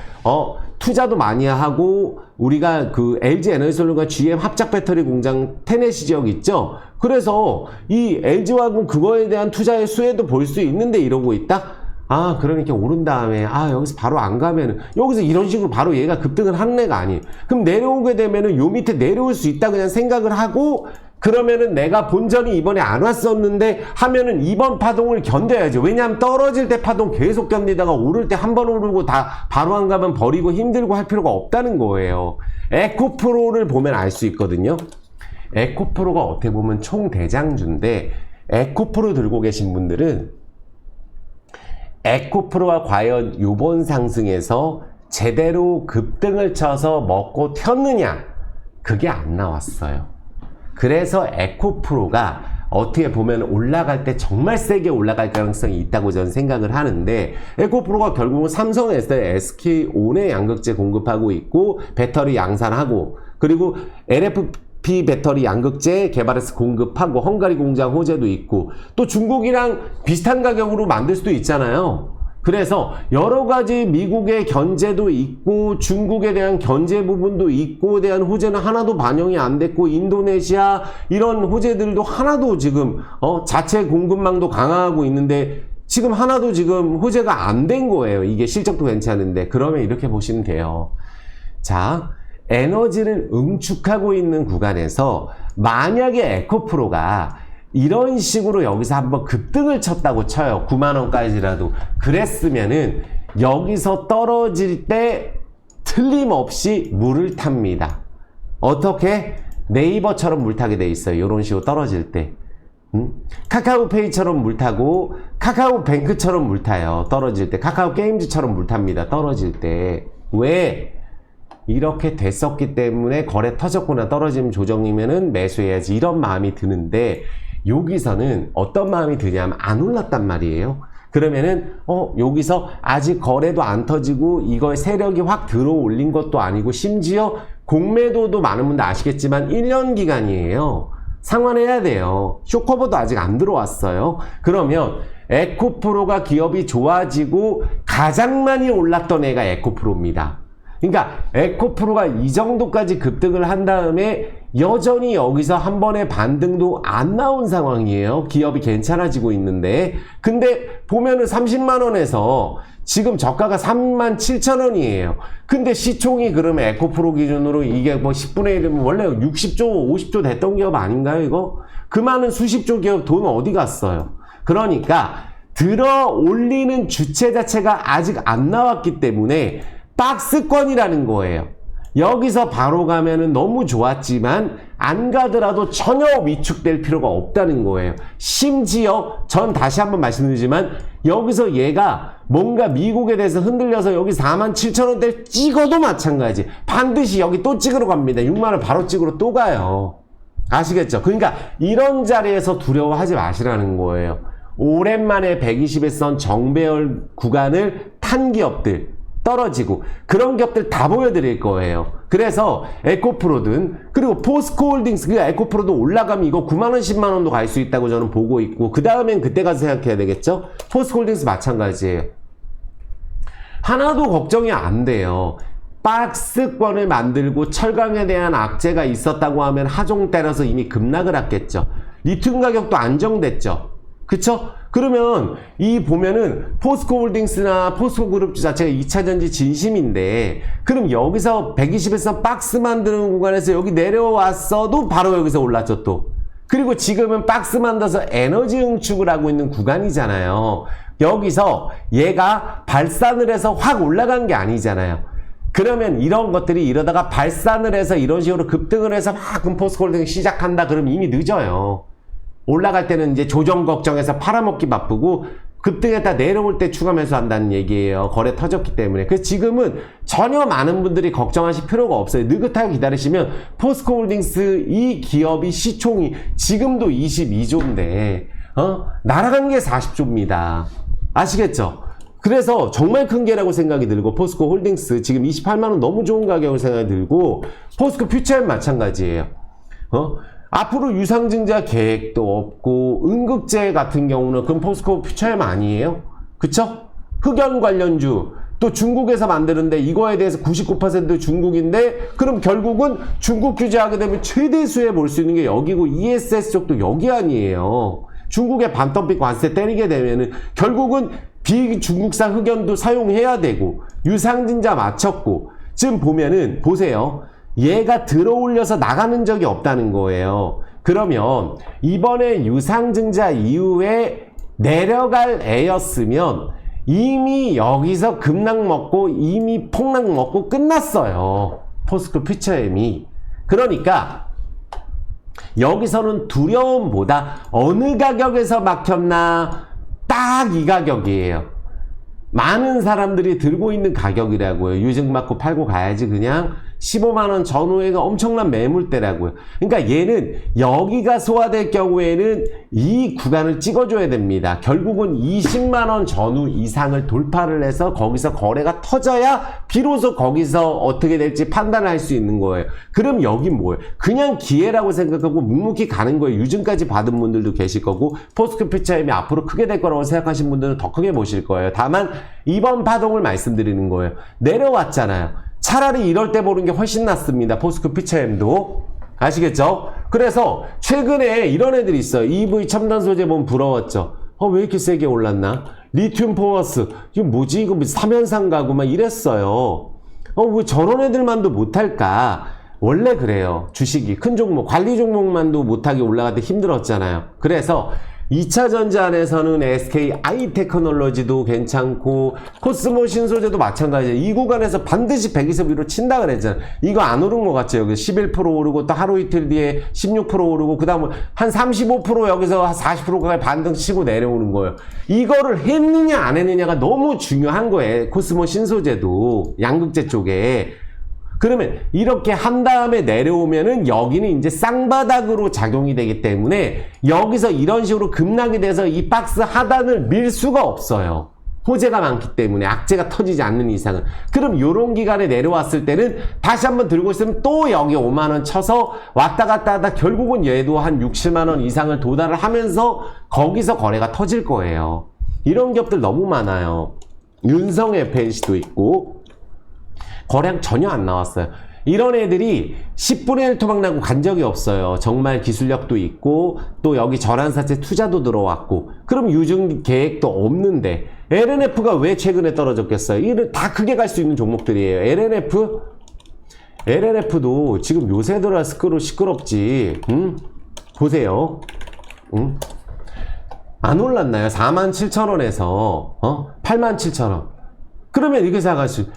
투자도 많이 하고, 우리가 그 LG에너지솔루션과 GM 합작 배터리 공장 테네시 지역 있죠? 그래서 이 LG화학은 그거에 대한 투자의 수혜도 볼 수 있는데 이러고 있다? 아, 그러니까 오른 다음에, 여기서 바로 안 가면은, 여기서 이런 식으로 바로 얘가 급등을 하는 애가 아니에요. 그럼 내려오게 되면은 요 밑에 내려올 수 있다 그냥 생각을 하고, 그러면은 내가 본전이 이번에 안 왔었는데 하면은 이번 파동을 견뎌야죠. 왜냐하면 떨어질 때 파동 계속 견디다가 오를 때 한 번 오르고 다 바로 안 가면 버리고 힘들고 할 필요가 없다는 거예요. 에코프로를 보면 알 수 있거든요. 에코프로가 어떻게 보면 총대장주인데, 에코프로 들고 계신 분들은 에코프로가 과연 요번 상승에서 제대로 급등을 쳐서 먹고 튀었느냐? 그게 안 나왔어요. 그래서 에코프로가 어떻게 보면 올라갈 때 정말 세게 올라갈 가능성이 있다고 저는 생각을 하는데, 에코프로가 결국은 삼성에서 SK온의 양극재 공급하고 있고 배터리 양산하고, 그리고 LFP 배터리 양극재 개발해서 공급하고 헝가리 공장 호재도 있고, 또 중국이랑 비슷한 가격으로 만들 수도 있잖아요. 그래서 여러 가지 미국의 견제도 있고 중국에 대한 견제 부분도 있고 대한 호재는 하나도 반영이 안 됐고, 인도네시아 이런 호재들도 하나도 지금 자체 공급망도 강화하고 있는데 지금 하나도 지금 호재가 안 된 거예요. 이게 실적도 괜찮은데. 그러면 이렇게 보시면 돼요. 자, 에너지를 응축하고 있는 구간에서 만약에 에코프로가 이런 식으로 여기서 한번 급등을 쳤다고 쳐요. 9만원까지라도. 그랬으면은 여기서 떨어질 때 틀림없이 물을 탑니다. 어떻게? 네이버처럼 물 타게 돼 있어요. 이런 식으로 떨어질 때. 카카오페이처럼 물 타고 카카오뱅크처럼 물 타요. 떨어질 때. 카카오게임즈처럼 물 탑니다. 떨어질 때. 왜? 이렇게 됐었기 때문에 거래 터졌거나 떨어지면 조정이면은 매수해야지, 이런 마음이 드는데, 여기서는 어떤 마음이 드냐면 안 올랐단 말이에요. 그러면은 여기서 아직 거래도 안 터지고 이거에 세력이 확 들어올린 것도 아니고, 심지어 공매도도 많은 분들 아시겠지만 1년 기간이에요. 상환해야 돼요. 쇼커버도 아직 안 들어왔어요. 그러면 에코프로가 기업이 좋아지고 가장 많이 올랐던 애가 에코프로입니다. 그러니까 에코프로가 이 정도까지 급등을 한 다음에 여전히 여기서 한 번의 반등도 안 나온 상황이에요. 기업이 괜찮아지고 있는데. 근데 보면은 30만원에서 지금 저가가 37,000원이에요. 근데 시총이 그러면 에코프로 기준으로 이게 뭐 10분의 1이면 원래 60조, 50조 됐던 기업 아닌가요, 이거? 그 많은 수십조 기업 돈 어디 갔어요? 그러니까 들어 올리는 주체 자체가 아직 안 나왔기 때문에 박스권이라는 거예요. 여기서 바로 가면은 너무 좋았지만 안 가더라도 전혀 위축될 필요가 없다는 거예요. 심지어 전 다시 한번 말씀드리지만 여기서 얘가 뭔가 미국에 대해서 흔들려서 여기 47,000원대 찍어도 마찬가지. 반드시 여기 또 찍으러 갑니다. 6만원 바로 찍으러 또 가요. 아시겠죠? 그러니까 이런 자리에서 두려워하지 마시라는 거예요. 오랜만에 120일선 정배열 구간을 탄 기업들, 떨어지고 그런 기업들 다 보여드릴 거예요. 그래서 에코프로든, 그리고 포스코홀딩스, 그 에코프로도 올라가면 이거 9만원 10만원도 갈 수 있다고 저는 보고 있고, 그 다음엔 그때 가서 생각해야 되겠죠. 포스코홀딩스 마찬가지예요. 하나도 걱정이 안 돼요. 박스권을 만들고 철강에 대한 악재가 있었다고 하면 하종 때려서 이미 급락을 했겠죠. 리튬 가격도 안정됐죠. 그쵸? 그러면 이 보면은 포스코홀딩스나 포스코그룹 자체가 2차전지 진심인데, 그럼 여기서 120일선 박스 만드는 구간에서 여기 내려왔어도 바로 여기서 올랐죠 또. 그리고 지금은 박스 만들어서 에너지 응축을 하고 있는 구간이잖아요. 여기서 얘가 발산을 해서 확 올라간 게 아니잖아요. 그러면 이런 것들이 이러다가 발산을 해서 이런 식으로 급등을 해서 막 포스코홀딩 시작한다 그러면 이미 늦어요. 올라갈 때는 이제 조정 걱정해서 팔아먹기 바쁘고, 급등했다 내려올 때 추가 매수한다는 얘기예요. 거래 터졌기 때문에. 그래서 지금은 전혀 많은 분들이 걱정하실 필요가 없어요. 느긋하게 기다리시면 포스코홀딩스 이 기업이 시총이 지금도 22조인데 날아간 게 40조입니다. 아시겠죠? 그래서 정말 큰 개라고 생각이 들고, 포스코홀딩스 지금 28만원 너무 좋은 가격을 생각이 들고, 포스코 퓨처엠 마찬가지예요. 앞으로 유상증자 계획도 없고 응급제 같은 경우는 그럼 포스코 퓨처엠 아니에요? 그쵸? 흑연 관련주 또 중국에서 만드는데 이거에 대해서 99% 중국인데 그럼 결국은 중국 규제하게 되면 최대 수혜 볼 수 있는 게 여기고 ESS 쪽도 여기 아니에요. 중국의 반덤핑 관세 때리게 되면은 결국은 비중국산 흑연도 사용해야 되고 유상증자 맞췄고 지금 보면은 보세요. 얘가 들어올려서 나가는 적이 없다는 거예요. 그러면 이번에 유상증자 이후에 내려갈 애였으면 이미 여기서 급락 먹고 이미 폭락 먹고 끝났어요. 포스코 퓨처엠이. 그러니까 여기서는 두려움보다 어느 가격에서 막혔나 딱 이 가격이에요. 많은 사람들이 들고 있는 가격이라고요. 유증 맞고 팔고 가야지 그냥 15만원 전후에가 엄청난 매물대라고요. 그러니까 얘는 여기가 소화될 경우에는 이 구간을 찍어줘야 됩니다. 결국은 20만원 전후 이상을 돌파를 해서 거기서 거래가 터져야 비로소 거기서 어떻게 될지 판단할 수 있는 거예요. 그럼 여긴 뭐예요? 그냥 기회라고 생각하고 묵묵히 가는 거예요. 유증까지 받은 분들도 계실 거고 포스코 퓨처엠이 앞으로 크게 될 거라고 생각하신 분들은 더 크게 보실 거예요. 다만 이번 파동을 말씀드리는 거예요. 내려왔잖아요. 차라리 이럴 때 보는 게 훨씬 낫습니다. 포스코 퓨처엠도. 아시겠죠? 그래서 최근에 이런 애들이 있어요. EV 첨단 소재 보면 부러웠죠. 왜 이렇게 세게 올랐나? 리튬 포워스. 이거 뭐지? 이거 3연상 가고 막 이랬어요. 왜 저런 애들만도 못할까? 원래 그래요. 주식이 큰 종목, 관리 종목만도 못하게 올라갈 때 힘들었잖아요. 그래서 2차전지 안에서는 SK 아이테크놀로지도 괜찮고 코스모 신소재도 마찬가지예요. 이 구간에서 반드시 120 위로 친다 그랬잖아요. 이거 안 오른 것 같죠. 여기 11% 오르고 또 하루 이틀 뒤에 16% 오르고 그 다음 한 35% 여기서 40%까지 반등 치고 내려오는 거예요. 이거를 했느냐 안 했느냐가 너무 중요한 거예요. 코스모 신소재도 양극재 쪽에. 그러면 이렇게 한 다음에 내려오면은 여기는 이제 쌍바닥으로 작용이 되기 때문에 여기서 이런 식으로 급락이 돼서 이 박스 하단을 밀 수가 없어요. 호재가 많기 때문에 악재가 터지지 않는 이상은. 그럼 요런 기간에 내려왔을 때는 다시 한번 들고 있으면 또 여기 5만원 쳐서 왔다 갔다 하다 결국은 얘도 한 6, 7만원 이상을 도달을 하면서 거기서 거래가 터질 거예요. 이런 기업들 너무 많아요. 윤성 FNC도 있고 거래량 전혀 안 나왔어요. 이런 애들이 10분의 1 토막 나고 간 적이 없어요. 정말 기술력도 있고 또 여기 절한사채 투자도 들어왔고 그럼 유증 계획도 없는데 LNF가 왜 최근에 떨어졌겠어요? 이를 다 크게 갈 수 있는 종목들이에요. LNF도 지금 요새 들어 시끄럽지. 보세요. 안 올랐나요? 47,000원에서 87,000원. 그러면 이렇게 생각하시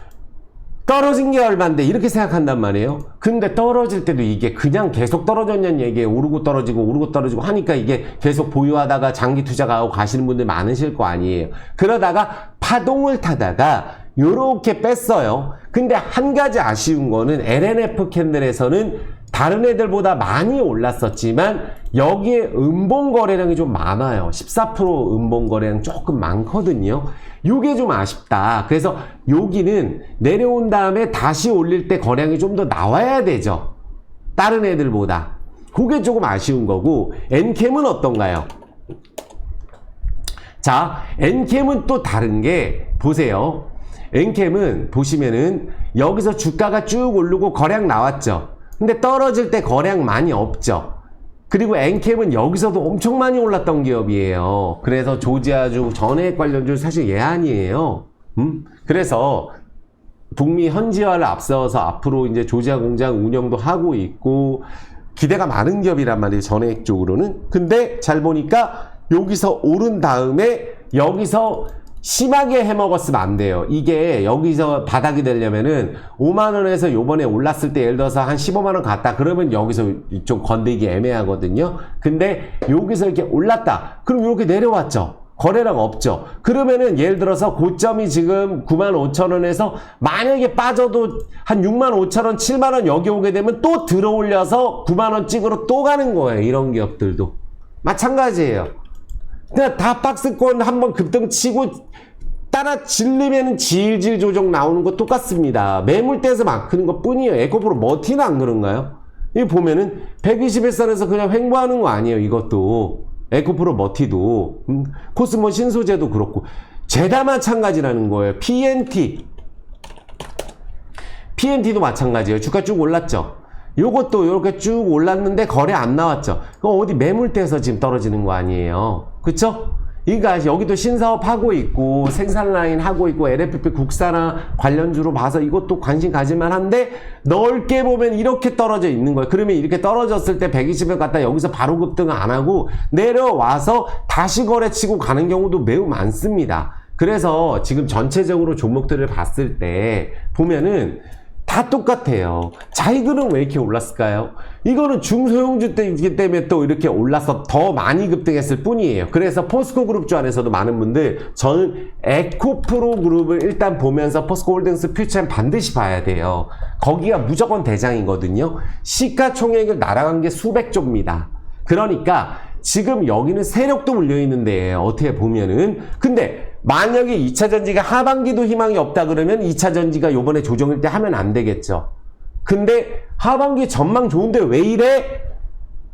떨어진 게 얼만데 이렇게 생각한단 말이에요. 근데 떨어질 때도 이게 그냥 계속 떨어졌냐는 얘기예요. 오르고 떨어지고 하니까 이게 계속 보유하다가 장기 투자하고 가시는 분들 많으실 거 아니에요. 그러다가 파동을 타다가 요렇게 뺐어요. 근데 한 가지 아쉬운 거는 LNF 캔들에서는 다른 애들보다 많이 올랐었지만 여기에 음봉 거래량이 좀 많아요. 14% 음봉 거래량 조금 많거든요. 요게 좀 아쉽다. 그래서 여기는 내려온 다음에 다시 올릴 때 거래량이 좀 더 나와야 되죠. 다른 애들보다. 그게 조금 아쉬운 거고 엔캠은 어떤가요? 자, 엔캠은 또 다른 게 보세요. 엔캠은 보시면은 여기서 주가가 쭉 오르고 거래량 나왔죠. 근데 떨어질 때 거래량 많이 없죠. 그리고 엔캠은 여기서도 엄청 많이 올랐던 기업이에요. 그래서 조지아주 전해액 관련주 사실 얘 아니에요. 그래서 북미 현지화를 앞서서 앞으로 이제 조지아 공장 운영도 하고 있고 기대가 많은 기업이란 말이에요. 전해액 쪽으로는. 근데 잘 보니까 여기서 오른 다음에 여기서 심하게 해먹었으면 안 돼요. 이게 여기서 바닥이 되려면은 5만원에서 요번에 올랐을 때 예를 들어서 한 15만원 갔다 그러면 여기서 좀 건들기 애매하거든요. 근데 여기서 이렇게 올랐다 그럼 이렇게 내려왔죠. 거래량 없죠. 그러면은 예를 들어서 고점이 지금 95,000원에서 만약에 빠져도 한 65,000원 7만원 여기 오게 되면 또 들어올려서 9만원 찍으러 또 가는 거예요. 이런 기업들도 마찬가지예요. 그냥 다 박스권 한번 급등 치고 따라 질리면 질질 조정 나오는 거 똑같습니다. 매물대에서 막 크는 것 뿐이에요. 에코프로 머티는 안 그런가요? 이 보면은 121선에서 그냥 횡보하는 거 아니에요. 이것도 에코프로 머티도 코스모 신소재도 그렇고 제다 마찬가지라는 거예요. PNT도 마찬가지예요. 주가 쭉 올랐죠. 요것도 이렇게 쭉 올랐는데 거래 안 나왔죠. 그럼 어디 매물대에서 지금 떨어지는 거 아니에요. 그쵸? 그러니까 여기도 신사업 하고 있고 생산 라인 하고 있고 LFP 국산화 관련주로 봐서 이것도 관심 가질만 한데 넓게 보면 이렇게 떨어져 있는 거예요. 그러면 이렇게 떨어졌을 때 120을 갖다 여기서 바로 급등 안 하고 내려와서 다시 거래치고 가는 경우도 매우 많습니다. 그래서 지금 전체적으로 종목들을 봤을 때 보면은 다 똑같아요. 자, 이거는 왜 이렇게 올랐을까요? 이거는 중소형주이기 때문에 또 이렇게 올라서 더 많이 급등했을 뿐이에요. 그래서 포스코 그룹주 안에서도 많은 분들, 저는 에코프로 그룹을 일단 보면서 포스코 홀딩스 퓨처는 반드시 봐야 돼요. 거기가 무조건 대장이거든요. 시가총액을 날아간 게 수백조입니다. 그러니까 지금 여기는 세력도 물려있는데 어떻게 보면은 근데 만약에 2차전지가 하반기도 희망이 없다 그러면 2차전지가 요번에 조정일 때 하면 안 되겠죠. 근데 하반기 전망 좋은데 왜 이래?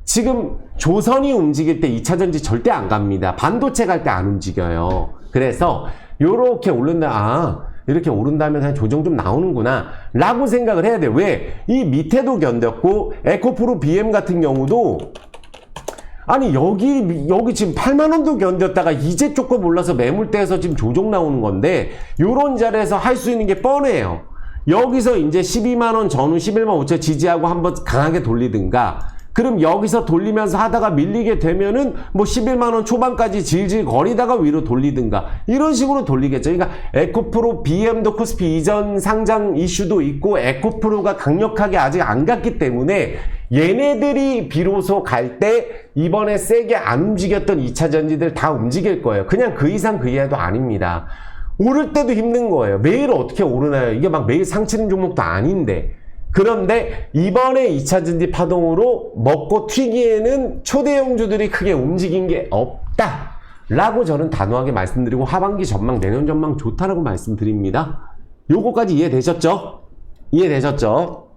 지금 조선이 움직일 때 2차전지 절대 안 갑니다. 반도체 갈 때 안 움직여요. 그래서 요렇게 오른다. 이렇게 오른다면 그냥 조정 좀 나오는구나 라고 생각을 해야 돼요. 왜? 이 밑에도 견뎠고 에코프로 BM 같은 경우도 아니 여기 지금 8만원도 견뎠다가 이제 조금 올라서 매물대에서 지금 조정 나오는 건데 요런 자리에서 할 수 있는 게 뻔해요. 여기서 이제 12만원 전후 11만 5천 지지하고 한번 강하게 돌리든가 그럼 여기서 돌리면서 하다가 밀리게 되면은 뭐 11만원 초반까지 질질 거리다가 위로 돌리든가 이런 식으로 돌리겠죠. 그러니까 에코프로 BM도 코스피 이전 상장 이슈도 있고 에코프로가 강력하게 아직 안 갔기 때문에 얘네들이 비로소 갈 때 이번에 세게 안 움직였던 2차전지들 다 움직일 거예요. 그냥 그 이상 그 이하도 아닙니다. 오를 때도 힘든 거예요. 매일 어떻게 오르나요? 이게 막 매일 상치는 종목도 아닌데. 그런데 이번에 2차전지 파동으로 먹고 튀기에는 초대형주들이 크게 움직인 게 없다 라고 저는 단호하게 말씀드리고 하반기 전망, 내년 전망 좋다라고 말씀드립니다. 요거까지 이해되셨죠? 이해되셨죠?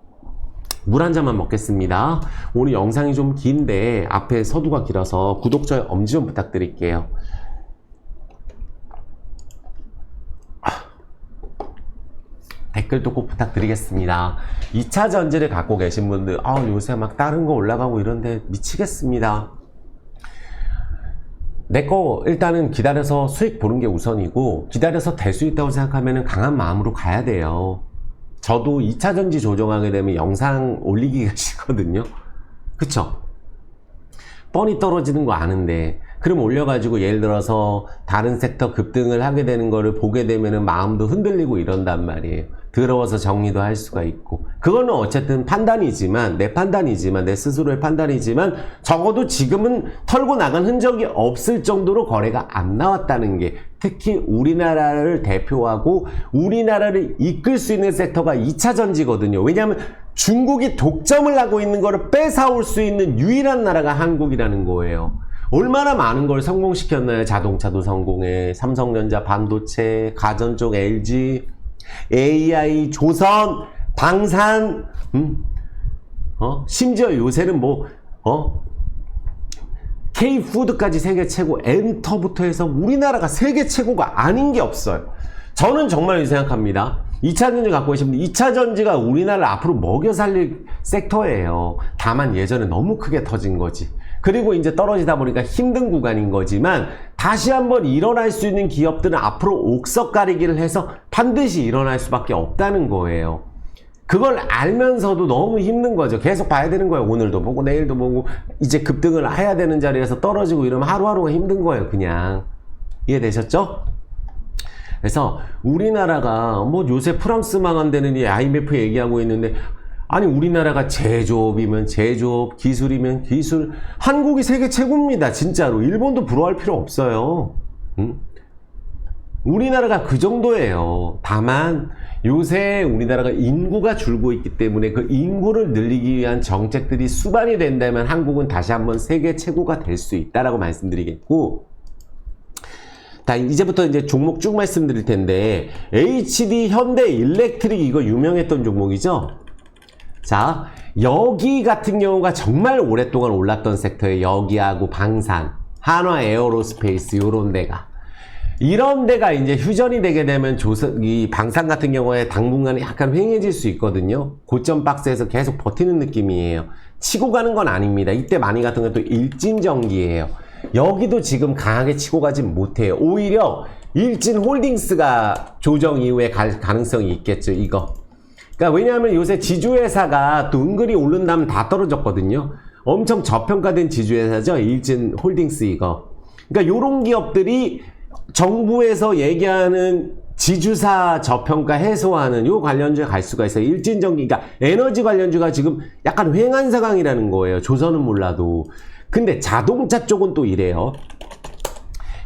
물 한 잔만 먹겠습니다. 오늘 영상이 좀 긴데 앞에 서두가 길어서 구독자 엄지 좀 부탁드릴게요. 댓글도 꼭 부탁드리겠습니다. 2차 전지를 갖고 계신 분들 요새 막 다른 거 올라가고 이런데 미치겠습니다. 내 거 일단은 기다려서 수익 보는 게 우선이고 기다려서 될 수 있다고 생각하면 강한 마음으로 가야 돼요. 저도 2차 전지 조정하게 되면 영상 올리기가 싫거든요. 그쵸? 뻔히 떨어지는 거 아는데 그럼 올려가지고 예를 들어서 다른 섹터 급등을 하게 되는 거를 보게 되면은 마음도 흔들리고 이런단 말이에요. 더러워서 정리도 할 수가 있고 그거는 어쨌든 판단이지만 내 판단이지만 내 스스로의 판단이지만 적어도 지금은 털고 나간 흔적이 없을 정도로 거래가 안 나왔다는 게 특히 우리나라를 대표하고 우리나라를 이끌 수 있는 섹터가 2차 전지거든요. 왜냐하면 중국이 독점을 하고 있는 거를 뺏어올 수 있는 유일한 나라가 한국이라는 거예요. 얼마나 많은 걸 성공시켰나요? 자동차도 성공해, 삼성전자, 반도체, 가전 쪽 LG, AI, 조선, 방산, 심지어 요새는 K푸드까지 세계 최고, 엔터부터 해서 우리나라가 세계 최고가 아닌 게 없어요. 저는 정말 이렇게 생각합니다. 2차 전지 갖고 계신 분들, 2차 전지가 우리나라를 앞으로 먹여 살릴 섹터예요. 다만 예전에 너무 크게 터진 거지. 그리고 이제 떨어지다 보니까 힘든 구간인 거지만 다시 한번 일어날 수 있는 기업들은 앞으로 옥석 가리기를 해서 반드시 일어날 수밖에 없다는 거예요. 그걸 알면서도 너무 힘든 거죠. 계속 봐야 되는 거예요. 오늘도 보고 내일도 보고 이제 급등을 해야 되는 자리에서 떨어지고 이러면 하루하루가 힘든 거예요. 그냥. 이해되셨죠? 그래서 우리나라가 요새 프랑스 망한다느니 IMF 얘기하고 있는데 아니 우리나라가 제조업이면 제조업, 기술이면 기술, 한국이 세계 최고입니다. 진짜로. 일본도 부러워할 필요 없어요. 우리나라가 그 정도예요. 다만 요새 우리나라가 인구가 줄고 있기 때문에 그 인구를 늘리기 위한 정책들이 수반이 된다면 한국은 다시 한번 세계 최고가 될 수 있다라고 말씀드리겠고, 이제부터 이제 종목 쭉 말씀드릴 텐데 HD 현대 일렉트릭 이거 유명했던 종목이죠. 자, 여기 같은 경우가 정말 오랫동안 올랐던 섹터에 여기하고 방산, 한화 에어로스페이스 요런 데가 이런 데가 이제 휴전이 되게 되면 이 방산 같은 경우에 당분간에 약간 휑해질 수 있거든요. 고점 박스에서 계속 버티는 느낌이에요. 치고 가는 건 아닙니다. 이때 많이 같은 건 또 일진전기예요. 여기도 지금 강하게 치고 가진 못해요. 오히려 일진홀딩스가 조정 이후에 갈 가능성이 있겠죠. 이거. 그러니까 왜냐하면 요새 지주회사가 또 은근히 오른 다음 다 떨어졌거든요. 엄청 저평가된 지주회사죠. 일진홀딩스 이거. 그러니까 요런 기업들이 정부에서 얘기하는 지주사 저평가 해소하는 요 관련주에 갈 수가 있어요. 일진전기, 그러니까 에너지 관련주가 지금 약간 휑한 상황이라는 거예요. 조선은 몰라도. 근데 자동차 쪽은 또 이래요.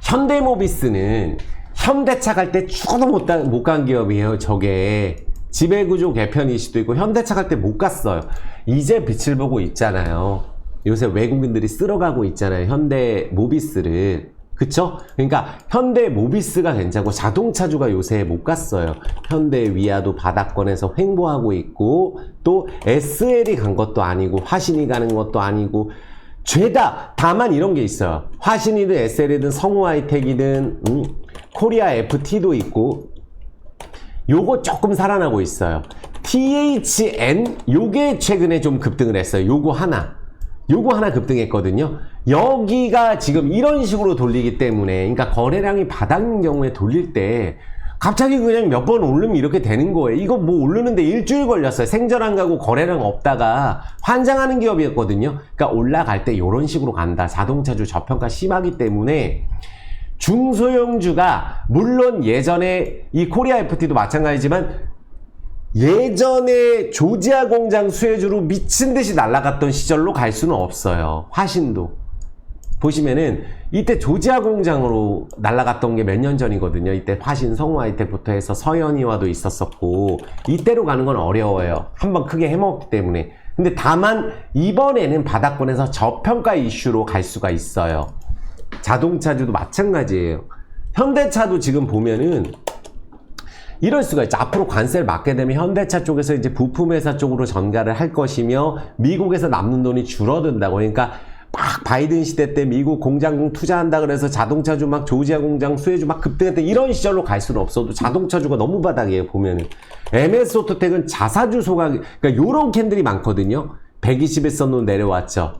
현대모비스는 현대차 갈 때 죽어도 못 간 기업이에요. 저게 지배구조 개편 이슈도 있고 현대차 갈 때 못 갔어요. 이제 빛을 보고 있잖아요. 요새 외국인들이 쓸어가고 있잖아요. 현대모비스를. 그쵸? 그러니까 현대모비스가 괜찮고 자동차주가 요새 못 갔어요. 현대위아도 바닥권에서 횡보하고 있고 또 SL이 간 것도 아니고 화신이 가는 것도 아니고 죄다 다만 이런 게 있어요. 화신이든 SL이든 성우하이텍이든 코리아 FT도 있고 요거 조금 살아나고 있어요. THN 요게 최근에 좀 급등을 했어요. 요거 하나 급등했거든요. 여기가 지금 이런 식으로 돌리기 때문에, 그러니까 거래량이 바닥인 경우에 돌릴 때 갑자기 그냥 몇 번 오르면 이렇게 되는 거예요. 이거 뭐 오르는데 일주일 걸렸어요. 생전 안 가고 거래량 없다가 환장하는 기업이었거든요. 그러니까 올라갈 때 이런 식으로 간다. 자동차주 저평가 심하기 때문에 중소형주가 물론 예전에 이 코리아 FT도 마찬가지지만 예전에 조지아 공장 수혜주로 미친듯이 날아갔던 시절로 갈 수는 없어요. 화신도 보시면은 이때 조지아 공장으로 날아갔던 게 몇 년 전이거든요. 이때 화신, 성우하이텍부터 해서 서현이와도 있었었고 이때로 가는 건 어려워요. 한번 크게 해먹었기 때문에. 근데 다만 이번에는 바닥권에서 저평가 이슈로 갈 수가 있어요. 자동차주도 마찬가지예요. 현대차도 지금 보면은 이럴 수가 있죠. 앞으로 관세를 막게 되면 현대차 쪽에서 이제 부품회사 쪽으로 전가를 할 것이며 미국에서 남는 돈이 줄어든다고. 그러니까 막 바이든 시대 때 미국 공장 투자한다 그래서 자동차주 막 조지아 공장 수혜주 막 급등했던 이런 시절로 갈 수는 없어도 자동차주가 너무 바닥이에요. 보면은 MS오토텍은 자사주소가 그러니까 요런 캔들이 많거든요. 121선으로 내려왔죠.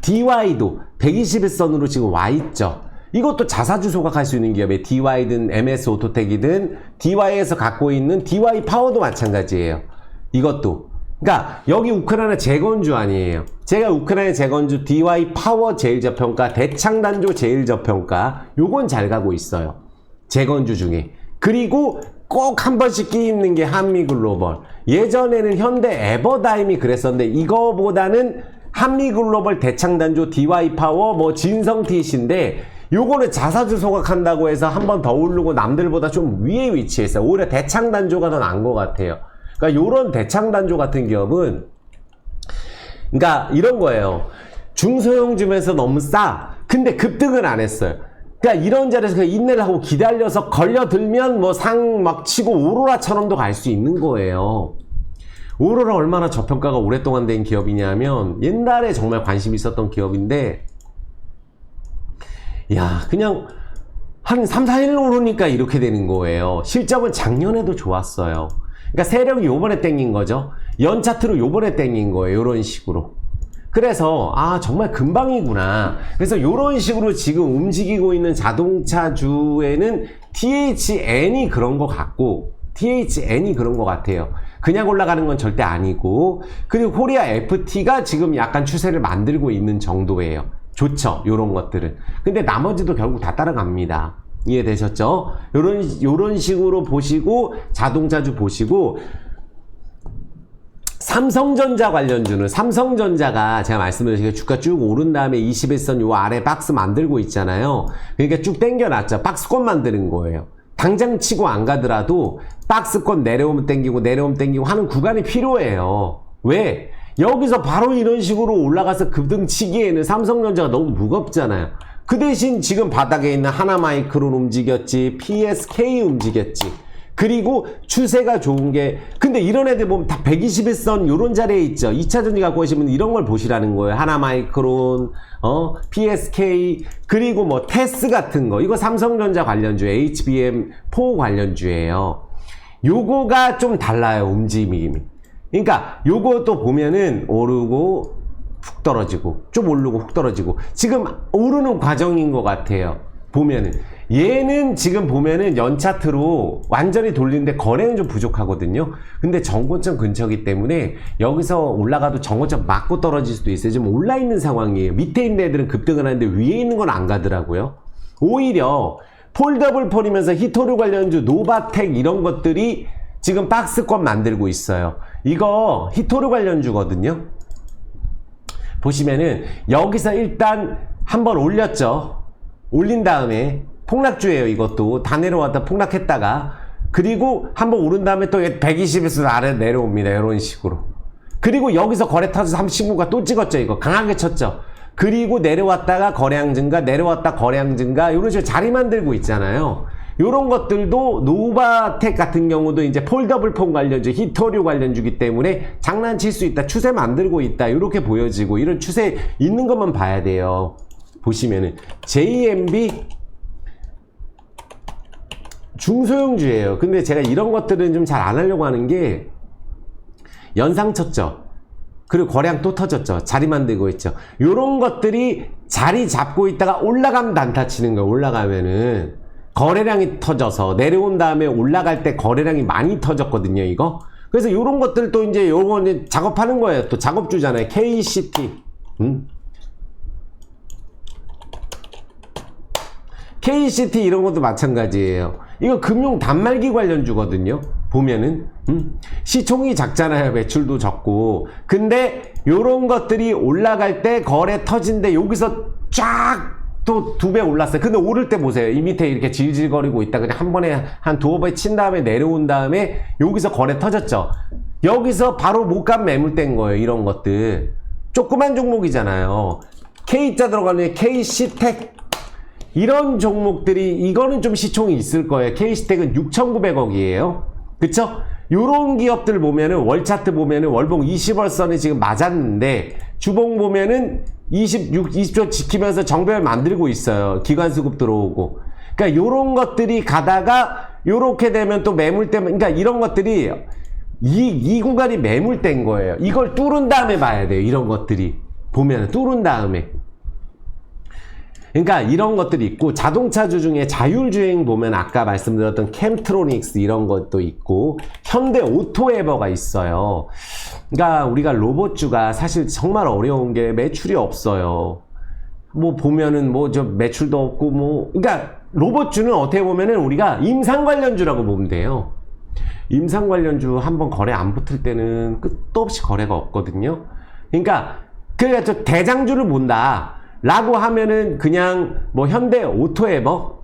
DY도 121선으로 지금 와 있죠. 이것도 자사주 소각할 수 있는 기업에 DY든 MS오토텍이든 DY에서 갖고 있는 DY 파워도 마찬가지예요. 이것도. 그러니까 여기 우크라이나 재건주 아니에요. 제가 우크라이나 재건주 DY 파워 제일 저평가, 대창단조 제일 저평가 요건 잘 가고 있어요. 재건주 중에. 그리고 꼭 한 번씩 끼있는 게 한미글로벌. 예전에는 현대 에버다임이 그랬었는데 이거보다는 한미글로벌, 대창단조, DY 파워, 뭐 진성TC인데 요거는 자사주 소각한다고 해서 한 번 더 오르고 남들보다 좀 위에 위치했어요. 오히려 대창단조가 더 나은 것 같아요. 그러니까 요런 대창단조 같은 기업은 그러니까 이런 거예요. 중소형주면서 너무 싸. 근데 급등을 안 했어요. 그러니까 이런 자리에서 그냥 인내를 하고 기다려서 걸려들면 뭐 상 막 치고 오로라처럼도 갈 수 있는 거예요. 오로라 얼마나 저평가가 오랫동안 된 기업이냐면 옛날에 정말 관심 있었던 기업인데 야 그냥 한 3, 4일 오르니까 이렇게 되는 거예요. 실적은 작년에도 좋았어요. 그러니까 세력이 요번에 땡긴 거죠. 연차트로 요번에 땡긴 거예요. 요런 식으로. 그래서 아 정말 금방이구나. 그래서 요런 식으로 지금 움직이고 있는 자동차주에는 THN이 그런 것 같고 THN이 그런 것 같아요. 그냥 올라가는 건 절대 아니고 그리고 코리아 FT가 지금 약간 추세를 만들고 있는 정도예요. 좋죠. 요런 것들은. 근데 나머지도 결국 다 따라갑니다. 이해되셨죠? 요런 식으로 보시고 자동차주 보시고 삼성전자 관련주는 삼성전자가 제가 말씀드린 게 주가 쭉 오른 다음에 21선 요 아래 박스 만들고 있잖아요. 그러니까 쭉 당겨놨죠. 박스권 만드는 거예요. 당장 치고 안 가더라도 박스권 내려오면 당기고 내려오면 당기고 하는 구간이 필요해요. 왜? 여기서 바로 이런 식으로 올라가서 급등치기에는 삼성전자가 너무 무겁잖아요. 그 대신 지금 바닥에 있는 하나마이크론 움직였지, PSK 움직였지. 그리고 추세가 좋은 게, 근데 이런 애들 보면 다 121선 요런 자리에 있죠. 2차전지 갖고 계시면 이런 걸 보시라는 거예요. 하나마이크론, PSK, 그리고 뭐 테스 같은 거. 이거 삼성전자 관련주, HBM4 관련주예요. 요거가 좀 달라요, 움직임이. 그러니까 요것도 보면은 오르고 훅 떨어지고 좀 오르고 훅 떨어지고 지금 오르는 과정인 것 같아요. 보면은 얘는 지금 보면은 연차트로 완전히 돌리는데 거래는 좀 부족하거든요. 근데 정고점 근처이기 때문에 여기서 올라가도 정고점 맞고 떨어질 수도 있어요. 지금 올라 있는 상황이에요. 밑에 있는 애들은 급등을 하는데 위에 있는 건 안 가더라고요. 오히려 폴더블 폰이면서 히토류 관련주 노바텍 이런 것들이 지금 박스권 만들고 있어요. 이거 히토류 관련주거든요. 보시면은 여기서 일단 한번 올렸죠. 올린 다음에 폭락주예요. 이것도 다 내려왔다 폭락했다가, 그리고 한번 오른 다음에 또 120에서 아래 내려옵니다. 이런 식으로. 그리고 여기서 거래 타서 39가 또 찍었죠. 이거 강하게 쳤죠. 그리고 내려왔다가 거래량 증가, 내려왔다 거래량 증가, 이런 식으로 자리 만들고 있잖아요. 이런 것들도 노바텍 같은 경우도 이제 폴더블 폰 관련주, 히토류 관련주기 때문에 장난칠 수 있다, 추세 만들고 있다, 이렇게 보여지고, 이런 추세 있는 것만 봐야 돼요. 보시면은 JMB 중소형주예요. 근데 제가 이런 것들은 좀 잘 안 하려고 하는 게, 연상 쳤죠. 그리고 거래량 또 터졌죠. 자리 만들고 있죠. 요런 것들이 자리 잡고 있다가 올라가면 단타 치는 거예요. 올라가면은 거래량이 터져서 내려온 다음에 올라갈 때 거래량이 많이 터졌거든요. 이거. 그래서 요런 것들 또 이제 요거 작업하는 거예요. 또 작업주잖아요. KCT. KCT 이런 것도 마찬가지예요. 이거 금융 단말기 관련주거든요. 보면은 시총이 작잖아요. 매출도 적고. 근데 요런 것들이 올라갈 때 거래 터진데 여기서 쫙 또 2배 올랐어요. 근데 오를 때 보세요. 이 밑에 이렇게 질질거리고 있다 그냥 한 번에 한 2배 친 다음에 내려온 다음에 여기서 거래 터졌죠. 여기서 바로 못 간 매물대인 거예요. 이런 것들 조그만 종목이잖아요. K자 들어가는 KC텍 이런 종목들이, 이거는 좀 시총이 있을 거예요. KC텍은 6,900억이에요. 그쵸? 요런 기업들 보면은 월차트 보면은 월봉 20월선이 지금 맞았는데 주봉 보면은 20조 지키면서 정배열 만들고 있어요. 기관수급 들어오고. 그러니까 요런 것들이 가다가 요렇게 되면 또 매물대, 그러니까 이런 것들이 이 구간이 매물대인 거예요. 이걸 뚫은 다음에 봐야 돼요. 이런 것들이 보면은 뚫은 다음에. 그러니까 이런 것들이 있고, 자동차주 중에 자율주행 보면 아까 말씀드렸던 캠트로닉스 이런 것도 있고, 현대 오토에버가 있어요. 그러니까 우리가 로봇주가 사실 정말 어려운 게 매출이 없어요. 뭐 보면은 뭐 저 매출도 없고 뭐, 그러니까 로봇주는 어떻게 보면은 우리가 임상 관련주라고 보면 돼요. 임상 관련주 한번 거래 안 붙을 때는 끝도 없이 거래가 없거든요. 그러니까 저 대장주를 본다 라고 하면은 그냥 뭐 현대 오토에버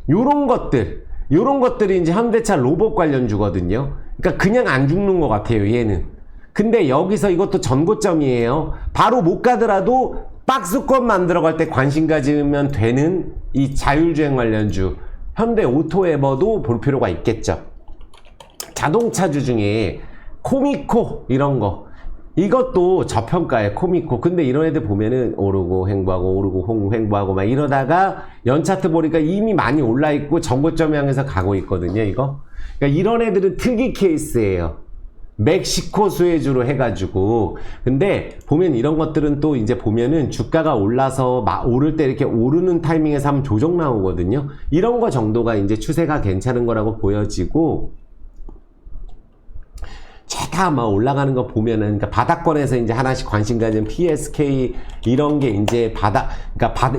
요런 것들이 이제 현대차 로봇 관련주거든요. 그러니까 그냥 안 죽는 것 같아요, 얘는. 근데 여기서 이것도 전고점이에요. 바로 못 가더라도 박스권 만들어갈 때 관심 가지면 되는 이 자율주행 관련주 현대 오토에버도 볼 필요가 있겠죠. 자동차주 중에 코미코 이런 거, 이것도 저평가에 코미코. 근데 이런 애들 보면은 오르고 횡보하고 오르고 횡보하고 막 이러다가 연차트 보니까 이미 많이 올라 있고 전고점 향해서 가고 있거든요. 이거. 그러니까 이런 애들은 특이 케이스예요. 멕시코 수혜주로 해가지고. 근데 보면 이런 것들은 또 이제 보면은 주가가 올라서 막 오를 때 이렇게 오르는 타이밍에서 한번 조정 나오거든요. 이런 거 정도가 이제 추세가 괜찮은 거라고 보여지고, 다 막 올라가는 거 보면은, 그러니까 바닥권에서 이제 하나씩 관심 가진 PSK 이런 게 이제 그러니까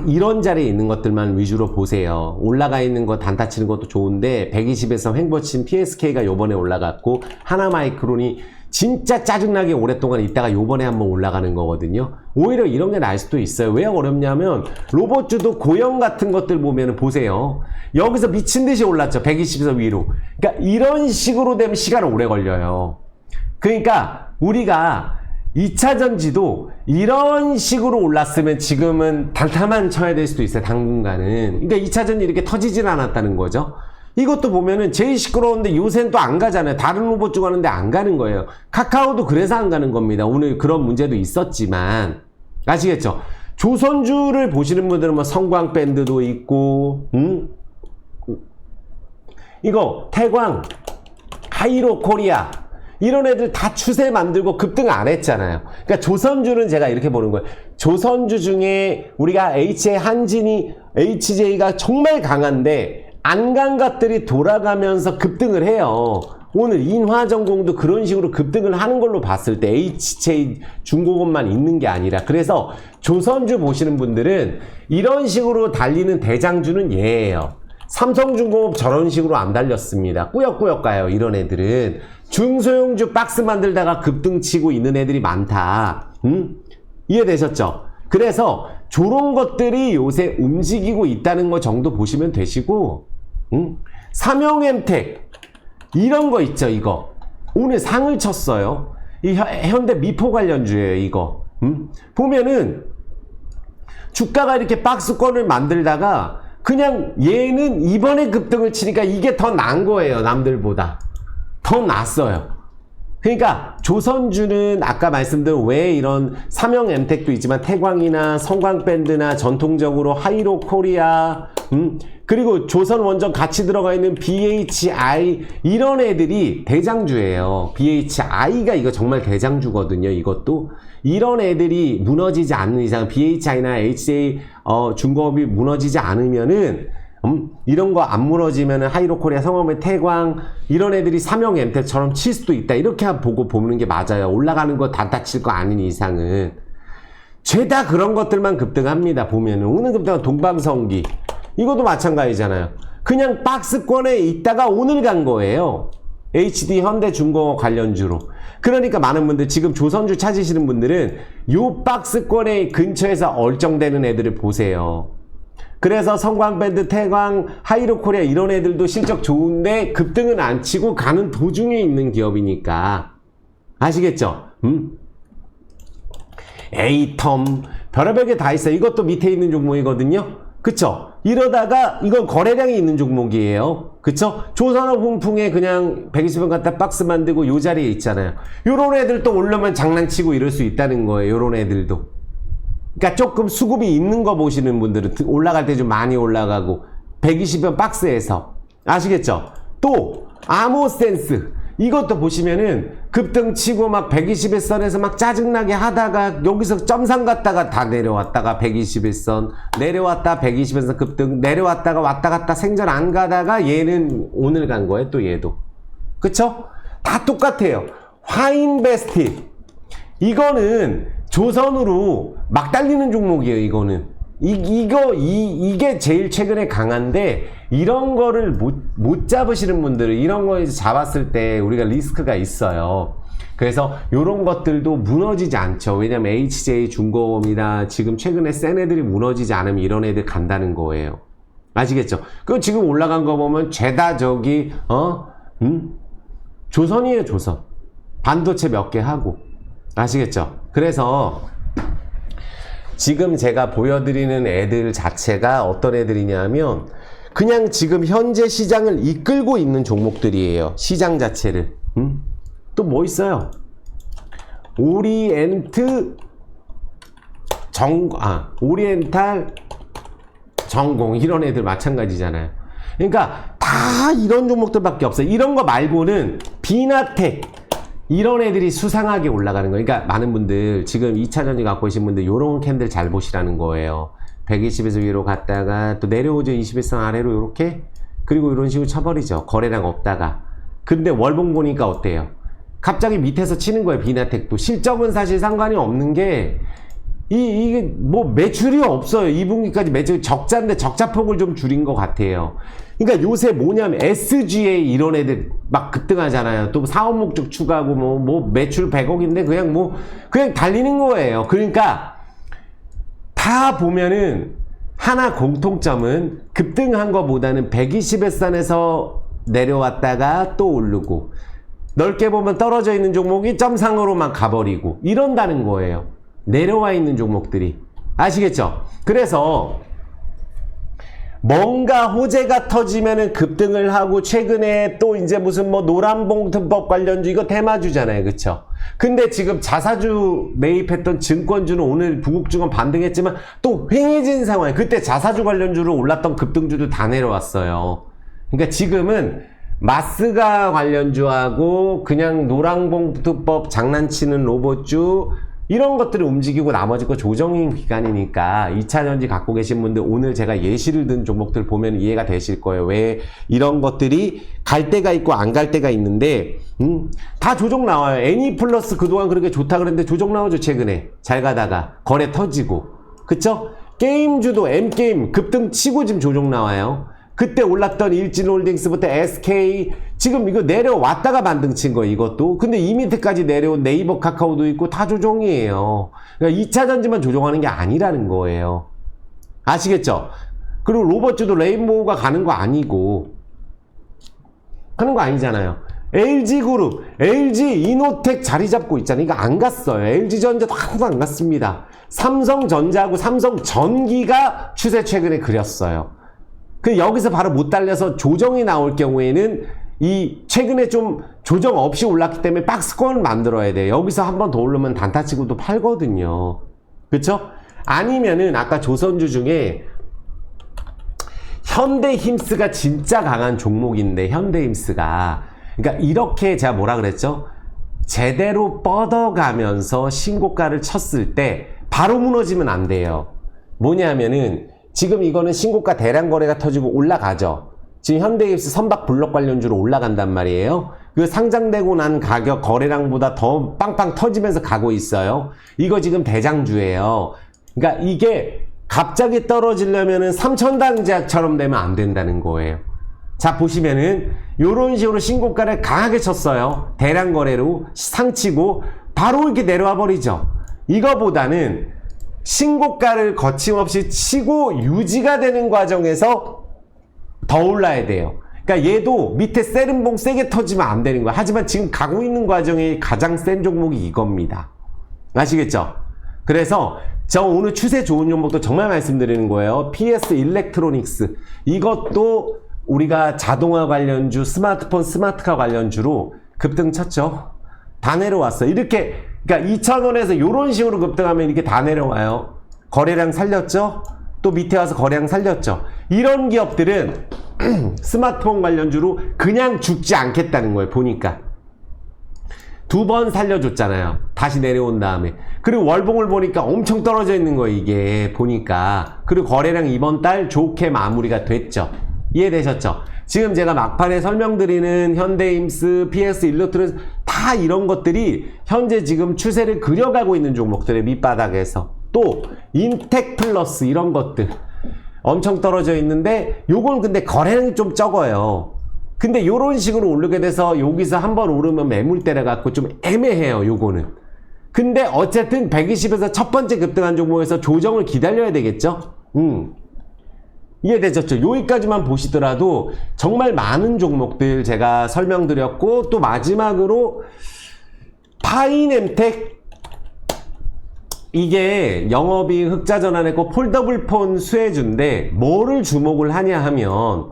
이런 자리에 있는 것들만 위주로 보세요. 올라가 있는 거 단타 치는 것도 좋은데 120에서 횡보친 PSK가 요번에 올라갔고, 하나마이크론이 진짜 짜증나게 오랫동안 있다가 요번에 한번 올라가는 거거든요. 오히려 이런 게 나을 수도 있어요. 왜 어렵냐면 로봇주도 고형 같은 것들 보면은 보세요. 여기서 미친 듯이 올랐죠. 120에서 위로. 그러니까 이런 식으로 되면 시간 오래 걸려요. 그러니까 우리가 2차전지도 이런 식으로 올랐으면 지금은 단타만 쳐야 될 수도 있어요. 당분간은. 그러니까 2차전지 이렇게 터지진 않았다는 거죠. 이것도 보면은 제일 시끄러운데 요새는 또 안 가잖아요. 다른 후보 쪽 하는데 안 가는 거예요. 카카오도 그래서 안 가는 겁니다. 오늘 그런 문제도 있었지만 아시겠죠? 조선주를 보시는 분들은 뭐 성광밴드도 있고 이거 태광, 하이로코리아 이런 애들 다 추세 만들고 급등 안 했잖아요. 그러니까 조선주는 제가 이렇게 보는 거예요. 조선주 중에 우리가 HJ 한진이 HJ가 정말 강한데 안 간 것들이 돌아가면서 급등을 해요. 오늘 인화전공도 그런 식으로 급등을 하는 걸로 봤을 때 HJ 중공업만 있는 게 아니라 그래서 조선주 보시는 분들은 이런 식으로 달리는 대장주는 얘예요. 삼성중공업 저런 식으로 안 달렸습니다. 꾸역꾸역 가요. 이런 애들은 중소형주 박스 만들다가 급등치고 있는 애들이 많다. 이해되셨죠? 그래서 저런 것들이 요새 움직이고 있다는 거 정도 보시면 되시고 삼형엠텍 이런 거 있죠. 이거 오늘 상을 쳤어요. 이 현대 미포 관련주예요. 이거 보면은 주가가 이렇게 박스권을 만들다가 그냥 얘는 이번에 급등을 치니까 이게 더 나은 거예요. 남들보다 더 낫어요. 그러니까 조선주는 아까 말씀드린 왜 이런 삼형엠텍도 있지만 태광이나 성광밴드나 전통적으로 하이로코리아 그리고 조선원전 같이 들어가 있는 BHI 이런 애들이 대장주예요. BHI가 이거 정말 대장주거든요. 이것도 이런 애들이 무너지지 않는 이상 BHI나 HJ 중공업이 무너지지 않으면은 이런 거 안 무너지면은 하이로코리아, 성원의 태광 이런 애들이 삼형엠텍처럼 칠 수도 있다. 이렇게 보고 보는 게 맞아요. 올라가는 거 다 다칠 거 아닌 이상은 죄다 그런 것들만 급등합니다. 보면은 오늘 급등한 동방성기 이것도 마찬가지잖아요. 그냥 박스권에 있다가 오늘 간 거예요. HD 현대중공업 관련주로. 그러니까 많은 분들 지금 조선주 찾으시는 분들은 요 박스권에 근처에서 얼쩡대는 애들을 보세요. 그래서 성광밴드, 태광, 하이로코리아 이런 애들도 실적 좋은데 급등은 안 치고 가는 도중에 있는 기업이니까 아시겠죠? 에이텀 별의별 게 다 있어요. 이것도 밑에 있는 종목이거든요. 그쵸? 이러다가 이건 거래량이 있는 종목이에요. 그쵸? 조선업 훈풍에 그냥 120원 갖다 박스 만들고 요 자리에 있잖아요. 요런 애들 또 오르면 장난치고 이럴 수 있다는 거예요. 요런 애들도. 그러니까 조금 수급이 있는 거 보시는 분들은 올라갈 때 좀 많이 올라가고 120원 박스에서 아시겠죠? 또 아모센스 이것도 보시면은 급등 치고 막 121선에서 막 짜증나게 하다가 여기서 점상 갔다가 다 내려왔다가 121선 내려왔다 121선 급등 내려왔다가 왔다 갔다 생전 안 가다가 얘는 오늘 간 거예요. 또 얘도 그쵸? 다 똑같아요. 화인베스트 이거는 조선으로 막 달리는 종목이에요. 이거는 이게 제일 최근에 강한데 이런 거를 못 잡으시는 분들은 이런 거에서 잡았을 때 우리가 리스크가 있어요. 그래서 이런 것들도 무너지지 않죠. 왜냐면 HJ 중공업이나 지금 최근에 센 애들이 무너지지 않으면 이런 애들 간다는 거예요. 아시겠죠? 그 지금 올라간 거 보면 죄다 저기 조선이에요. 조선 반도체 몇 개 하고 아시겠죠? 그래서 지금 제가 보여드리는 애들 자체가 어떤 애들이냐면 그냥 지금 현재 시장을 이끌고 있는 종목들이에요. 시장 자체를. 또 뭐 있어요? 오리엔탈 전공 이런 애들 마찬가지잖아요. 그러니까 다 이런 종목들밖에 없어요. 이런 거 말고는 비나텍 이런 애들이 수상하게 올라가는 거예요. 그러니까 많은 분들 지금 2차전지 갖고 계신 분들 요런 캔들 잘 보시라는 거예요. 120에서 위로 갔다가 또 내려오죠. 21선 아래로 요렇게 그리고 이런 식으로 쳐버리죠. 거래량 없다가. 근데 월봉 보니까 어때요? 갑자기 밑에서 치는 거예요. 비나텍도 실적은 사실 상관이 없는 게 이게 뭐 매출이 없어요. 2분기까지 매출 적자인데 적자폭을 좀 줄인 것 같아요. 그러니까 요새 뭐냐면 SGA 이런 애들 막 급등하잖아요. 또 사업 목적 추가하고 뭐 매출 100억인데 그냥 달리는 거예요. 그러니까 다 보면은 하나 공통점은 급등한 거보다는 120일선에서 내려왔다가 또 오르고 넓게 보면 떨어져 있는 종목이 점상으로만 가버리고 이런다는 거예요. 내려와 있는 종목들이. 아시겠죠? 그래서 뭔가 호재가 터지면은 급등을 하고, 최근에 또 이제 무슨 뭐 노란봉투법 관련주 이거 대마주잖아요. 그쵸? 근데 지금 자사주 매입했던 증권주는 오늘 부국증권 반등했지만 또 횡해진 상황이에요. 그때 자사주 관련주로 올랐던 급등주도 다 내려왔어요. 그러니까 지금은 마스가 관련주하고 그냥 노란봉투법 장난치는 로봇주 이런 것들을 움직이고 나머지 거 조정인 기간이니까 2차전지 갖고 계신 분들 오늘 제가 예시를 든 종목들 보면 이해가 되실 거예요. 왜 이런 것들이 갈 때가 있고 안 갈 때가 있는데 다 조정 나와요. 애니플러스 그동안 그렇게 좋다 그랬는데 조정 나오죠. 최근에 잘 가다가 거래 터지고 그쵸? 게임주도 M게임 급등 치고 지금 조정 나와요. 그때 올랐던 일진홀딩스부터 SK 지금 이거 내려왔다가 반등 친 거예요. 이것도. 근데 이 밑에까지 내려온 네이버 카카오도 있고 다 조정이에요. 그러니까 2차전지만 조정하는 게 아니라는 거예요. 아시겠죠? 그리고 로봇주도 레인보우가 가는 거 아니고 하는 거 아니잖아요. LG그룹, LG이노텍 자리 잡고 있잖아요. 이거 안 갔어요. LG전자도 하나도 안 갔습니다. 삼성전자하고 삼성전기가 추세 최근에 그렸어요. 그 여기서 바로 못 달려서 조정이 나올 경우에는 이 최근에 좀 조정 없이 올랐기 때문에 박스권을 만들어야 돼요. 여기서 한 번 더 오르면 단타치고 또 팔거든요. 그쵸? 아니면은 아까 조선주 중에 현대힘스가 진짜 강한 종목인데 현대힘스가 그러니까 이렇게 제가 뭐라 그랬죠? 제대로 뻗어가면서 신고가를 쳤을 때 바로 무너지면 안 돼요. 뭐냐면은 지금 이거는 신고가 대량 거래가 터지고 올라가죠. 지금 현대기업스 선박 블록 관련주로 올라간단 말이에요. 그 상장되고 난 가격 거래량보다 더 빵빵 터지면서 가고 있어요. 이거 지금 대장주예요. 그러니까 이게 갑자기 떨어지려면은 삼천당제약처럼 되면 안 된다는 거예요. 자 보시면은 요런 식으로 신고가를 강하게 쳤어요. 대량 거래로 상치고 바로 이렇게 내려와 버리죠. 이거보다는 신고가를 거침없이 치고 유지가 되는 과정에서 더 올라야 돼요. 그러니까 얘도 밑에 세른봉 세게 터지면 안 되는 거야. 하지만 지금 가고 있는 과정이 가장 센 종목이 이겁니다. 아시겠죠? 그래서 저 오늘 추세 좋은 종목도 정말 말씀드리는 거예요. PS 일렉트로닉스 이것도 우리가 자동화 관련주, 스마트폰, 스마트카 관련주로 급등 쳤죠. 다 내려왔어요. 이렇게 그러니까 2,000원에서 이런 식으로 급등하면 이렇게 다 내려와요. 거래량 살렸죠? 또 밑에 와서 거래량 살렸죠? 이런 기업들은 스마트폰 관련주로 그냥 죽지 않겠다는 거예요. 보니까. 2번 살려줬잖아요. 다시 내려온 다음에. 그리고 월봉을 보니까 엄청 떨어져 있는 거예요. 이게 보니까. 그리고 거래량 이번 달 좋게 마무리가 됐죠. 이해되셨죠? 지금 제가 막판에 설명드리는 현대임스, PS 일렉트로닉스 다 이런 것들이 현재 지금 추세를 그려가고 있는 종목들의 밑바닥에서 또 인텍플러스 이런 것들 엄청 떨어져 있는데 요건 근데 거래량이 좀 적어요. 근데 요런 식으로 오르게 돼서 여기서 한번 오르면 매물대라 갖고 좀 애매해요. 요거는. 근데 어쨌든 120에서 첫 번째 급등한 종목에서 조정을 기다려야 되겠죠? 이해되셨죠? 여기까지만 보시더라도 정말 많은 종목들 제가 설명드렸고 또 마지막으로 파이넴텍 이게 영업이 흑자 전환했고 폴더블폰 수혜주인데 뭐를 주목을 하냐 하면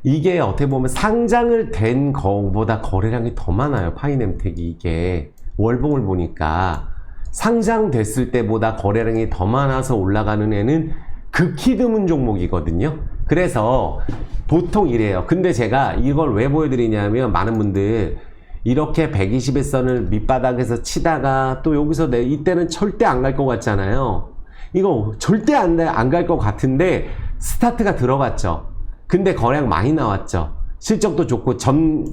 이게 어떻게 보면 상장을 된 거보다 거래량이 더 많아요. 파이넴텍이 이게 월봉을 보니까 상장됐을 때보다 거래량이 더 많아서 올라가는 애는 극히 드문 종목이거든요. 그래서 보통 이래요. 근데 제가 이걸 왜 보여드리냐면 많은 분들 이렇게 121선을 밑바닥에서 치다가 또 여기서 이때는 절대 안 갈 것 같잖아요. 이거 절대 안 갈 것 같은데 스타트가 들어갔죠. 근데 거래량 많이 나왔죠. 실적도 좋고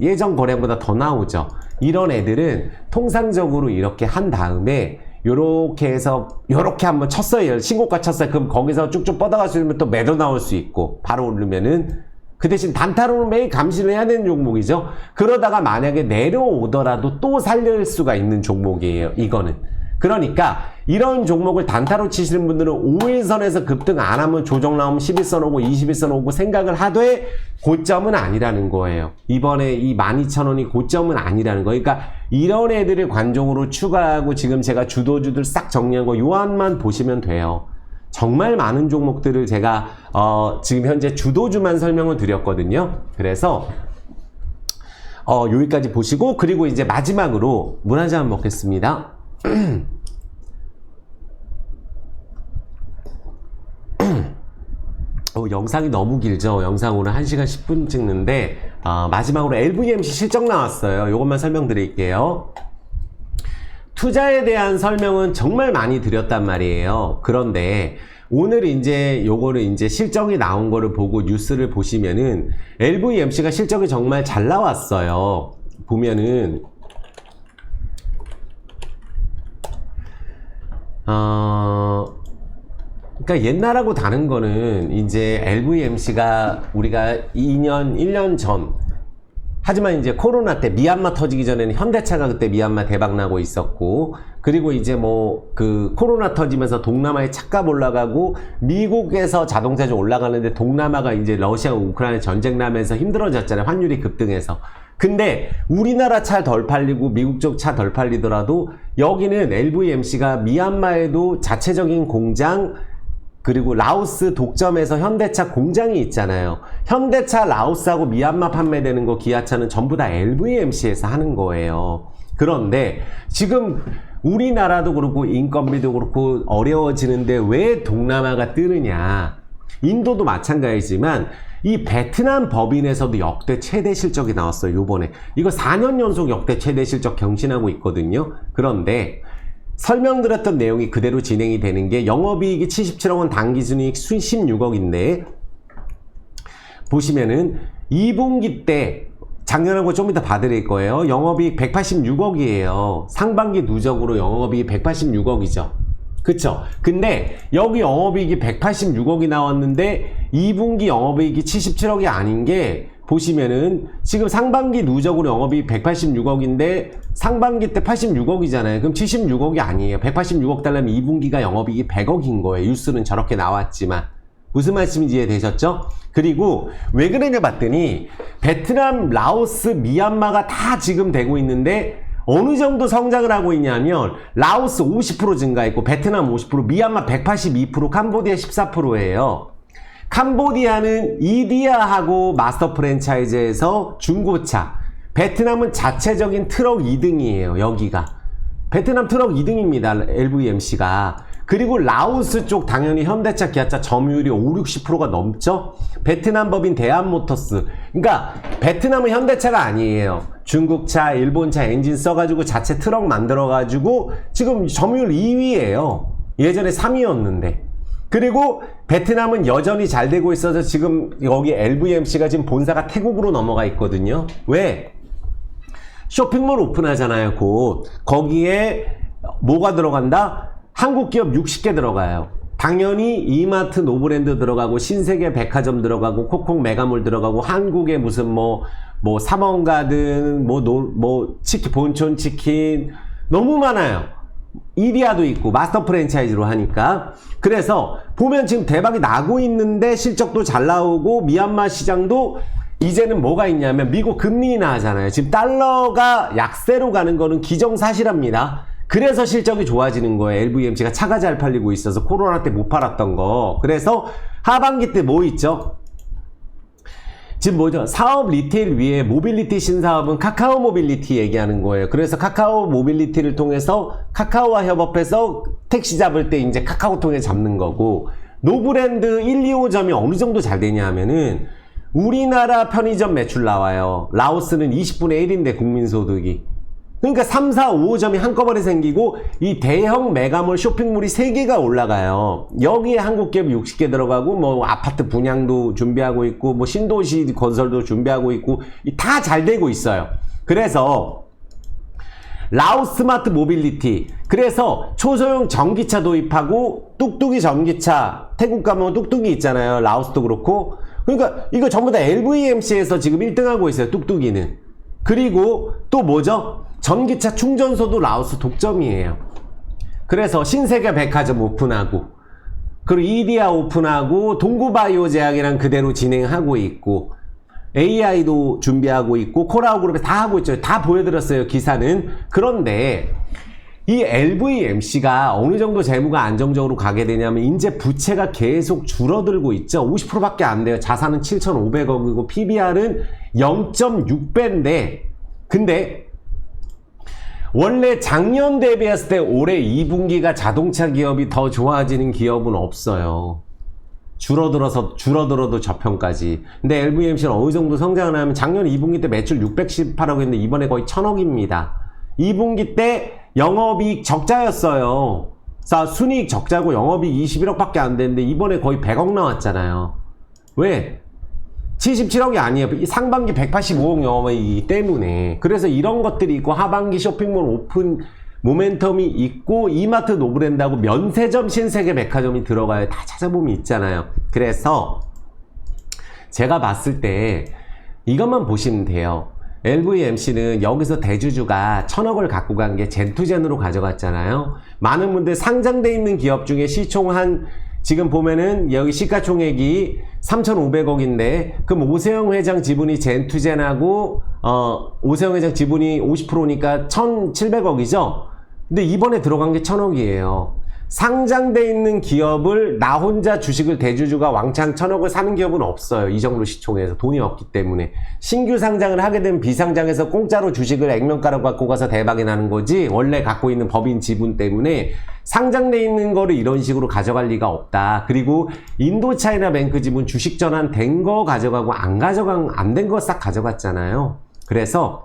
예전 거래량보다 더 나오죠. 이런 애들은 통상적으로 이렇게 한 다음에 요렇게 해서 요렇게 한번 쳤어요. 신고가 쳤어요. 그럼 거기서 쭉쭉 뻗어갈 수 있으면 또 매도 나올 수 있고 바로 오르면은 그 대신 단타로는 매일 감시를 해야 되는 종목이죠. 그러다가 만약에 내려오더라도 또 살릴 수가 있는 종목이에요. 이거는. 그러니까 이런 종목을 단타로 치시는 분들은 5일선에서 급등 안 하면 조정 나오면 11선 오고 21선 오고 생각을 하되 고점은 아니라는 거예요. 이번에 이 12,000원이 고점은 아니라는 거예요. 그러니까 이런 애들을 관종으로 추가하고 지금 제가 주도주들 싹 정리한 거 요안만 보시면 돼요. 정말 많은 종목들을 제가 지금 현재 주도주만 설명을 드렸거든요. 그래서 여기까지 보시고, 그리고 이제 마지막으로 물 한 잔 먹겠습니다. 영상이 너무 길죠. 영상 오늘 1시간 10분 찍는데 마지막으로 LVMC 실적 나왔어요. 이것만 설명드릴게요. 투자에 대한 설명은 정말 많이 드렸단 말이에요. 그런데 오늘 이제 요거를 이제 실적이 나온 거를 보고 뉴스를 보시면은 LVMC가 실적이 정말 잘 나왔어요. 보면은 그러니까 옛날하고 다른 거는 이제 LVMC가 우리가 1년 전, 하지만 이제 코로나 때 미얀마 터지기 전에는 현대차가 그때 미얀마 대박 나고 있었고, 그리고 이제 뭐 그 코로나 터지면서 동남아의 차값 올라가고 미국에서 자동차 좀 올라가는데 동남아가 이제 러시아 우크라이나 전쟁 나면서 힘들어졌잖아요. 환율이 급등해서. 근데 우리나라 차 덜 팔리고 미국 쪽 차 덜 팔리더라도 여기는 LVMC가 미얀마에도 자체적인 공장, 그리고 라오스 독점에서 현대차 공장이 있잖아요. 현대차 라오스하고 미얀마 판매되는 거 기아차는 전부 다 LVMC에서 하는 거예요. 그런데 지금 우리나라도 그렇고 인건비도 그렇고 어려워지는데 왜 동남아가 뜨느냐. 인도도 마찬가지지만 이 베트남 법인에서도 역대 최대 실적이 나왔어요. 요번에 이거 4년 연속 역대 최대 실적 경신하고 있거든요. 그런데 설명드렸던 내용이 그대로 진행이 되는 게, 영업이익이 77억 원, 당기순이익 16억인데 보시면은 2분기 때 작년하고 좀 이따 봐드릴 거예요. 영업이익 186억이에요. 상반기 누적으로 영업이익 186억이죠. 그쵸? 근데 여기 영업이익이 186억이 나왔는데 2분기 영업이익이 77억이 아닌 게, 보시면은 지금 상반기 누적으로 영업이익 186억인데 상반기 때 86억이잖아요. 그럼 76억이 아니에요. 186억 달러면 2분기가 영업이익이 100억인 거예요. 뉴스는 저렇게 나왔지만. 무슨 말씀인지 이해되셨죠? 그리고 왜 그러냐 봤더니 베트남, 라오스, 미얀마가 다 지금 되고 있는데 어느 정도 성장을 하고 있냐면 라오스 50% 증가했고 베트남 50%, 미얀마 182%, 캄보디아 14%예요. 캄보디아는 이디아하고 마스터 프랜차이즈에서 중고차, 베트남은 자체적인 트럭 2등이에요. 여기가 베트남 트럭 2등입니다. LVMC가. 그리고 라오스 쪽 당연히 현대차, 기아차 점유율이 50-60%가 넘죠. 베트남 법인 대한모터스, 그러니까 베트남은 현대차가 아니에요. 중국차, 일본차 엔진 써가지고 자체 트럭 만들어가지고 지금 점유율 2위예요. 예전에 3위였는데. 그리고 베트남은 여전히 잘 되고 있어서 지금 여기 LVMC가 지금 본사가 태국으로 넘어가 있거든요. 왜? 쇼핑몰 오픈하잖아요, 곧. 거기에 뭐가 들어간다? 한국 기업 60개 들어가요. 당연히 이마트, 노브랜드 들어가고, 신세계 백화점 들어가고, 코콕 메가몰 들어가고, 한국의 무슨 삼원가든, 치킨, 본촌 치킨, 너무 많아요. 이디아도 있고 마스터 프랜차이즈로 하니까. 그래서 보면 지금 대박이 나고 있는데 실적도 잘 나오고, 미얀마 시장도 이제는 뭐가 있냐면 미국 금리 인하하잖아요. 지금 달러가 약세로 가는 거는 기정사실합니다. 그래서 실적이 좋아지는 거예요. LVMC가 차가 잘 팔리고 있어서, 코로나 때 못 팔았던 거. 그래서 하반기 때 뭐 있죠? 지금 뭐죠? 사업 리테일 위에 모빌리티 신사업은 카카오 모빌리티 얘기하는 거예요. 그래서 카카오 모빌리티를 통해서 카카오와 협업해서 택시 잡을 때 이제 카카오 통해 잡는 거고, 노브랜드 1, 2호점이 어느 정도 잘 되냐 하면은 우리나라 편의점 매출 나와요. 라오스는 20분의 1인데 국민소득이. 그러니까 3, 4, 5호점이 한꺼번에 생기고 이 대형 메가몰 쇼핑몰이 3개가 올라가요. 여기에 한국 기업 60개 들어가고 아파트 분양도 준비하고 있고 신도시 건설도 준비하고 있고 다 잘 되고 있어요. 그래서 라오스 스마트 모빌리티, 그래서 초소형 전기차 도입하고 뚝뚝이 전기차, 태국 가면 뚝뚝이 있잖아요. 라오스도 그렇고. 그러니까 이거 전부 다 LVMC에서 지금 1등하고 있어요. 뚝뚝이는. 그리고 또 뭐죠? 전기차 충전소도 라오스 독점이에요. 그래서 신세계 백화점 오픈하고, 그리고 이디아 오픈하고, 동구바이오 제약이랑 그대로 진행하고 있고, AI도 준비하고 있고, 코라오 그룹에 다 하고 있죠. 다 보여드렸어요, 기사는. 그런데 이 LVMC가 어느 정도 재무가 안정적으로 가게 되냐면 이제 부채가 계속 줄어들고 있죠. 50%밖에 안 돼요. 자산은 7,500억이고 PBR은 0.6배인데 근데 원래 작년 대비했을 때 올해 2분기가 자동차 기업이 더 좋아지는 기업은 없어요. 줄어들어도 저평까지. 근데 LVMC는 어느 정도 성장을 하면 작년 2분기 때 매출 618억 했는데 이번에 거의 1,000억입니다. 2분기 때 영업이익 적자였어요. 순이익 적자고 영업이익 21억밖에 안 되는데 이번에 거의 100억 나왔잖아요. 왜? 77억이 아니에요. 상반기 185억 영업이익이기 때문에. 그래서 이런 것들이 있고 하반기 쇼핑몰 오픈 모멘텀이 있고 이마트 노브랜드하고 면세점 신세계 백화점이 들어가요. 다 찾아보면 있잖아요. 그래서 제가 봤을 때 이것만 보시면 돼요. LVMC는 여기서 대주주가 1,000억을 갖고 간 게 젠투젠으로 가져갔잖아요. 많은 분들 상장돼 있는 기업 중에 시총 지금 보면은 여기 시가총액이 3,500억인데 그럼 오세영 회장 지분이 젠투젠하고 오세영 회장 지분이 50%니까 1,700억이죠. 근데 이번에 들어간 게 1,000억이에요. 상장돼 있는 기업을 나 혼자 주식을 대주주가 왕창 1,000억을 사는 기업은 없어요. 이 정도 시총에서 돈이 없기 때문에. 신규 상장을 하게 되면 비상장에서 공짜로 주식을 액면가로 갖고 가서 대박이 나는 거지 원래 갖고 있는 법인 지분 때문에 상장돼 있는 거를 이런 식으로 가져갈 리가 없다. 그리고 인도차이나 뱅크 지분 주식 전환 된 거 가져가고 안 된 거 싹 가져갔잖아요. 그래서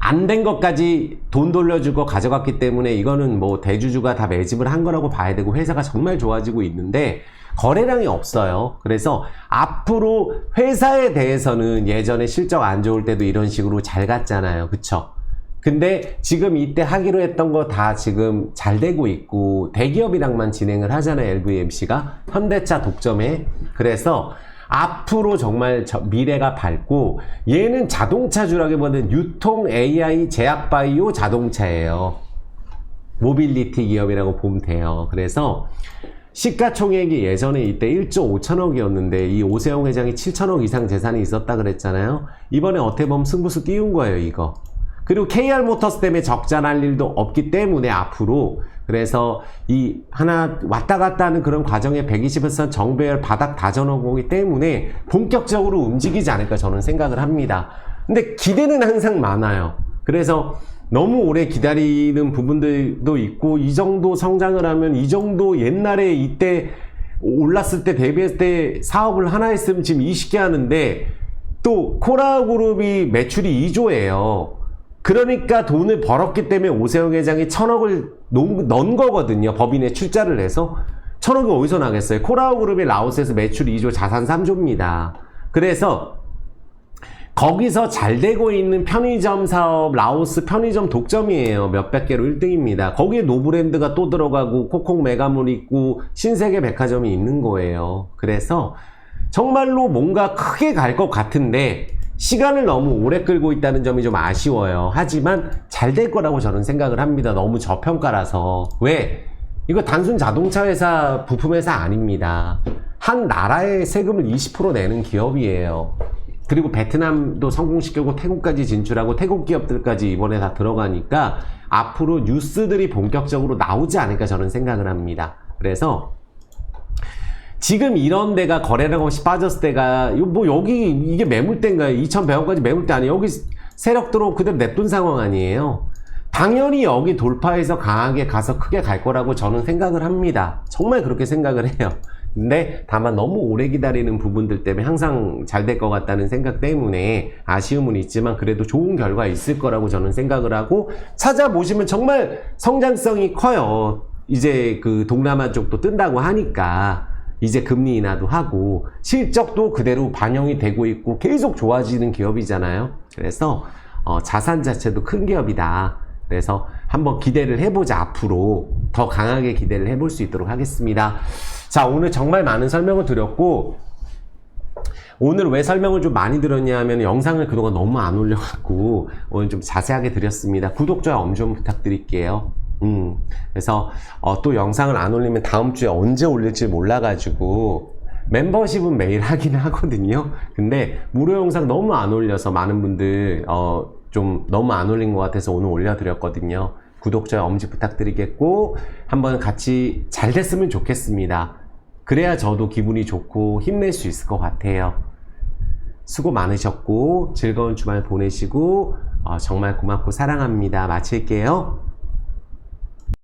안 된 것까지 돈 돌려주고 가져갔기 때문에 이거는 뭐 대주주가 다 매집을 한 거라고 봐야 되고 회사가 정말 좋아지고 있는데 거래량이 없어요. 그래서 앞으로 회사에 대해서는 예전에 실적 안 좋을 때도 이런 식으로 잘 갔잖아요. 그쵸? 근데 지금 이때 하기로 했던 거 다 지금 잘 되고 있고 대기업이랑만 진행을 하잖아요. LVMC가 현대차 독점에. 그래서 앞으로 정말 미래가 밝고 얘는 자동차주라기보다는 유통 AI 제약바이오 자동차예요. 모빌리티 기업이라고 보면 돼요. 그래서 시가총액이 예전에 이때 1조 5천억이었는데 이 오세영 회장이 7천억 이상 재산이 있었다 그랬잖아요. 이번에 어떻게 보면 승부수 띄운 거예요, 이거. 그리고 KR모터스 때문에 적자 날 일도 없기 때문에 앞으로 그래서 이 하나 왔다 갔다 하는 그런 과정에 120에서 정배열 바닥 다져놓은 거기 때문에 본격적으로 움직이지 않을까 저는 생각을 합니다. 근데 기대는 항상 많아요. 그래서 너무 오래 기다리는 부분들도 있고 이 정도 성장을 하면 이 정도 옛날에 이때 올랐을 때 대비했을 때 사업을 하나 했으면 지금 20개 하는데 또 코라그룹이 매출이 2조예요. 그러니까 돈을 벌었기 때문에 오세영 회장이 1,000억을 넣은 거거든요. 법인에 출자를 해서. 1,000억이 어디서 나겠어요? 코라오그룹이 라오스에서 매출이 2조, 자산 3조입니다. 그래서 거기서 잘 되고 있는 편의점 사업, 라오스 편의점 독점이에요. 몇백 개로 1등입니다. 거기에 노브랜드가 또 들어가고 코콕 메가몰 있고 신세계 백화점이 있는 거예요. 그래서 정말로 뭔가 크게 갈 것 같은데 시간을 너무 오래 끌고 있다는 점이 좀 아쉬워요. 하지만 잘 될 거라고 저는 생각을 합니다. 너무 저평가라서. 왜? 이거 단순 자동차 회사, 부품 회사 아닙니다. 한 나라의 세금을 20% 내는 기업이에요. 그리고 베트남도 성공시키고 태국까지 진출하고 태국 기업들까지 이번에 다 들어가니까 앞으로 뉴스들이 본격적으로 나오지 않을까 저는 생각을 합니다. 그래서 지금 이런 데가 거래량 없이 빠졌을 때가 뭐 여기 이게 매물대인가요? 2,100원까지 매물대 아니에요? 여기 세력 들어오고 그대로 냅둔 상황 아니에요? 당연히 여기 돌파해서 강하게 가서 크게 갈 거라고 저는 생각을 합니다. 정말 그렇게 생각을 해요. 근데 다만 너무 오래 기다리는 부분들 때문에 항상 잘 될 것 같다는 생각 때문에 아쉬움은 있지만 그래도 좋은 결과 있을 거라고 저는 생각을 하고 찾아보시면 정말 성장성이 커요. 이제 그 동남아 쪽도 뜬다고 하니까 이제 금리 인하도 하고 실적도 그대로 반영이 되고 있고 계속 좋아지는 기업이잖아요. 그래서 자산 자체도 큰 기업이다. 그래서 한번 기대를 해보자. 앞으로 더 강하게 기대를 해볼 수 있도록 하겠습니다. 자, 오늘 정말 많은 설명을 드렸고 오늘 왜 설명을 좀 많이 드렸냐 하면 영상을 그동안 너무 안 올려갖고 오늘 좀 자세하게 드렸습니다. 구독, 좋아요, 엄좀 부탁드릴게요. 그래서 또 영상을 안 올리면 다음 주에 언제 올릴지 몰라가지고 멤버십은 매일 하긴 하거든요. 근데 무료 영상 너무 안 올려서 많은 분들 좀 너무 안 올린 것 같아서 오늘 올려드렸거든요. 구독자 엄지 부탁드리겠고 한번 같이 잘 됐으면 좋겠습니다. 그래야 저도 기분이 좋고 힘낼 수 있을 것 같아요. 수고 많으셨고 즐거운 주말 보내시고 정말 고맙고 사랑합니다. 마칠게요.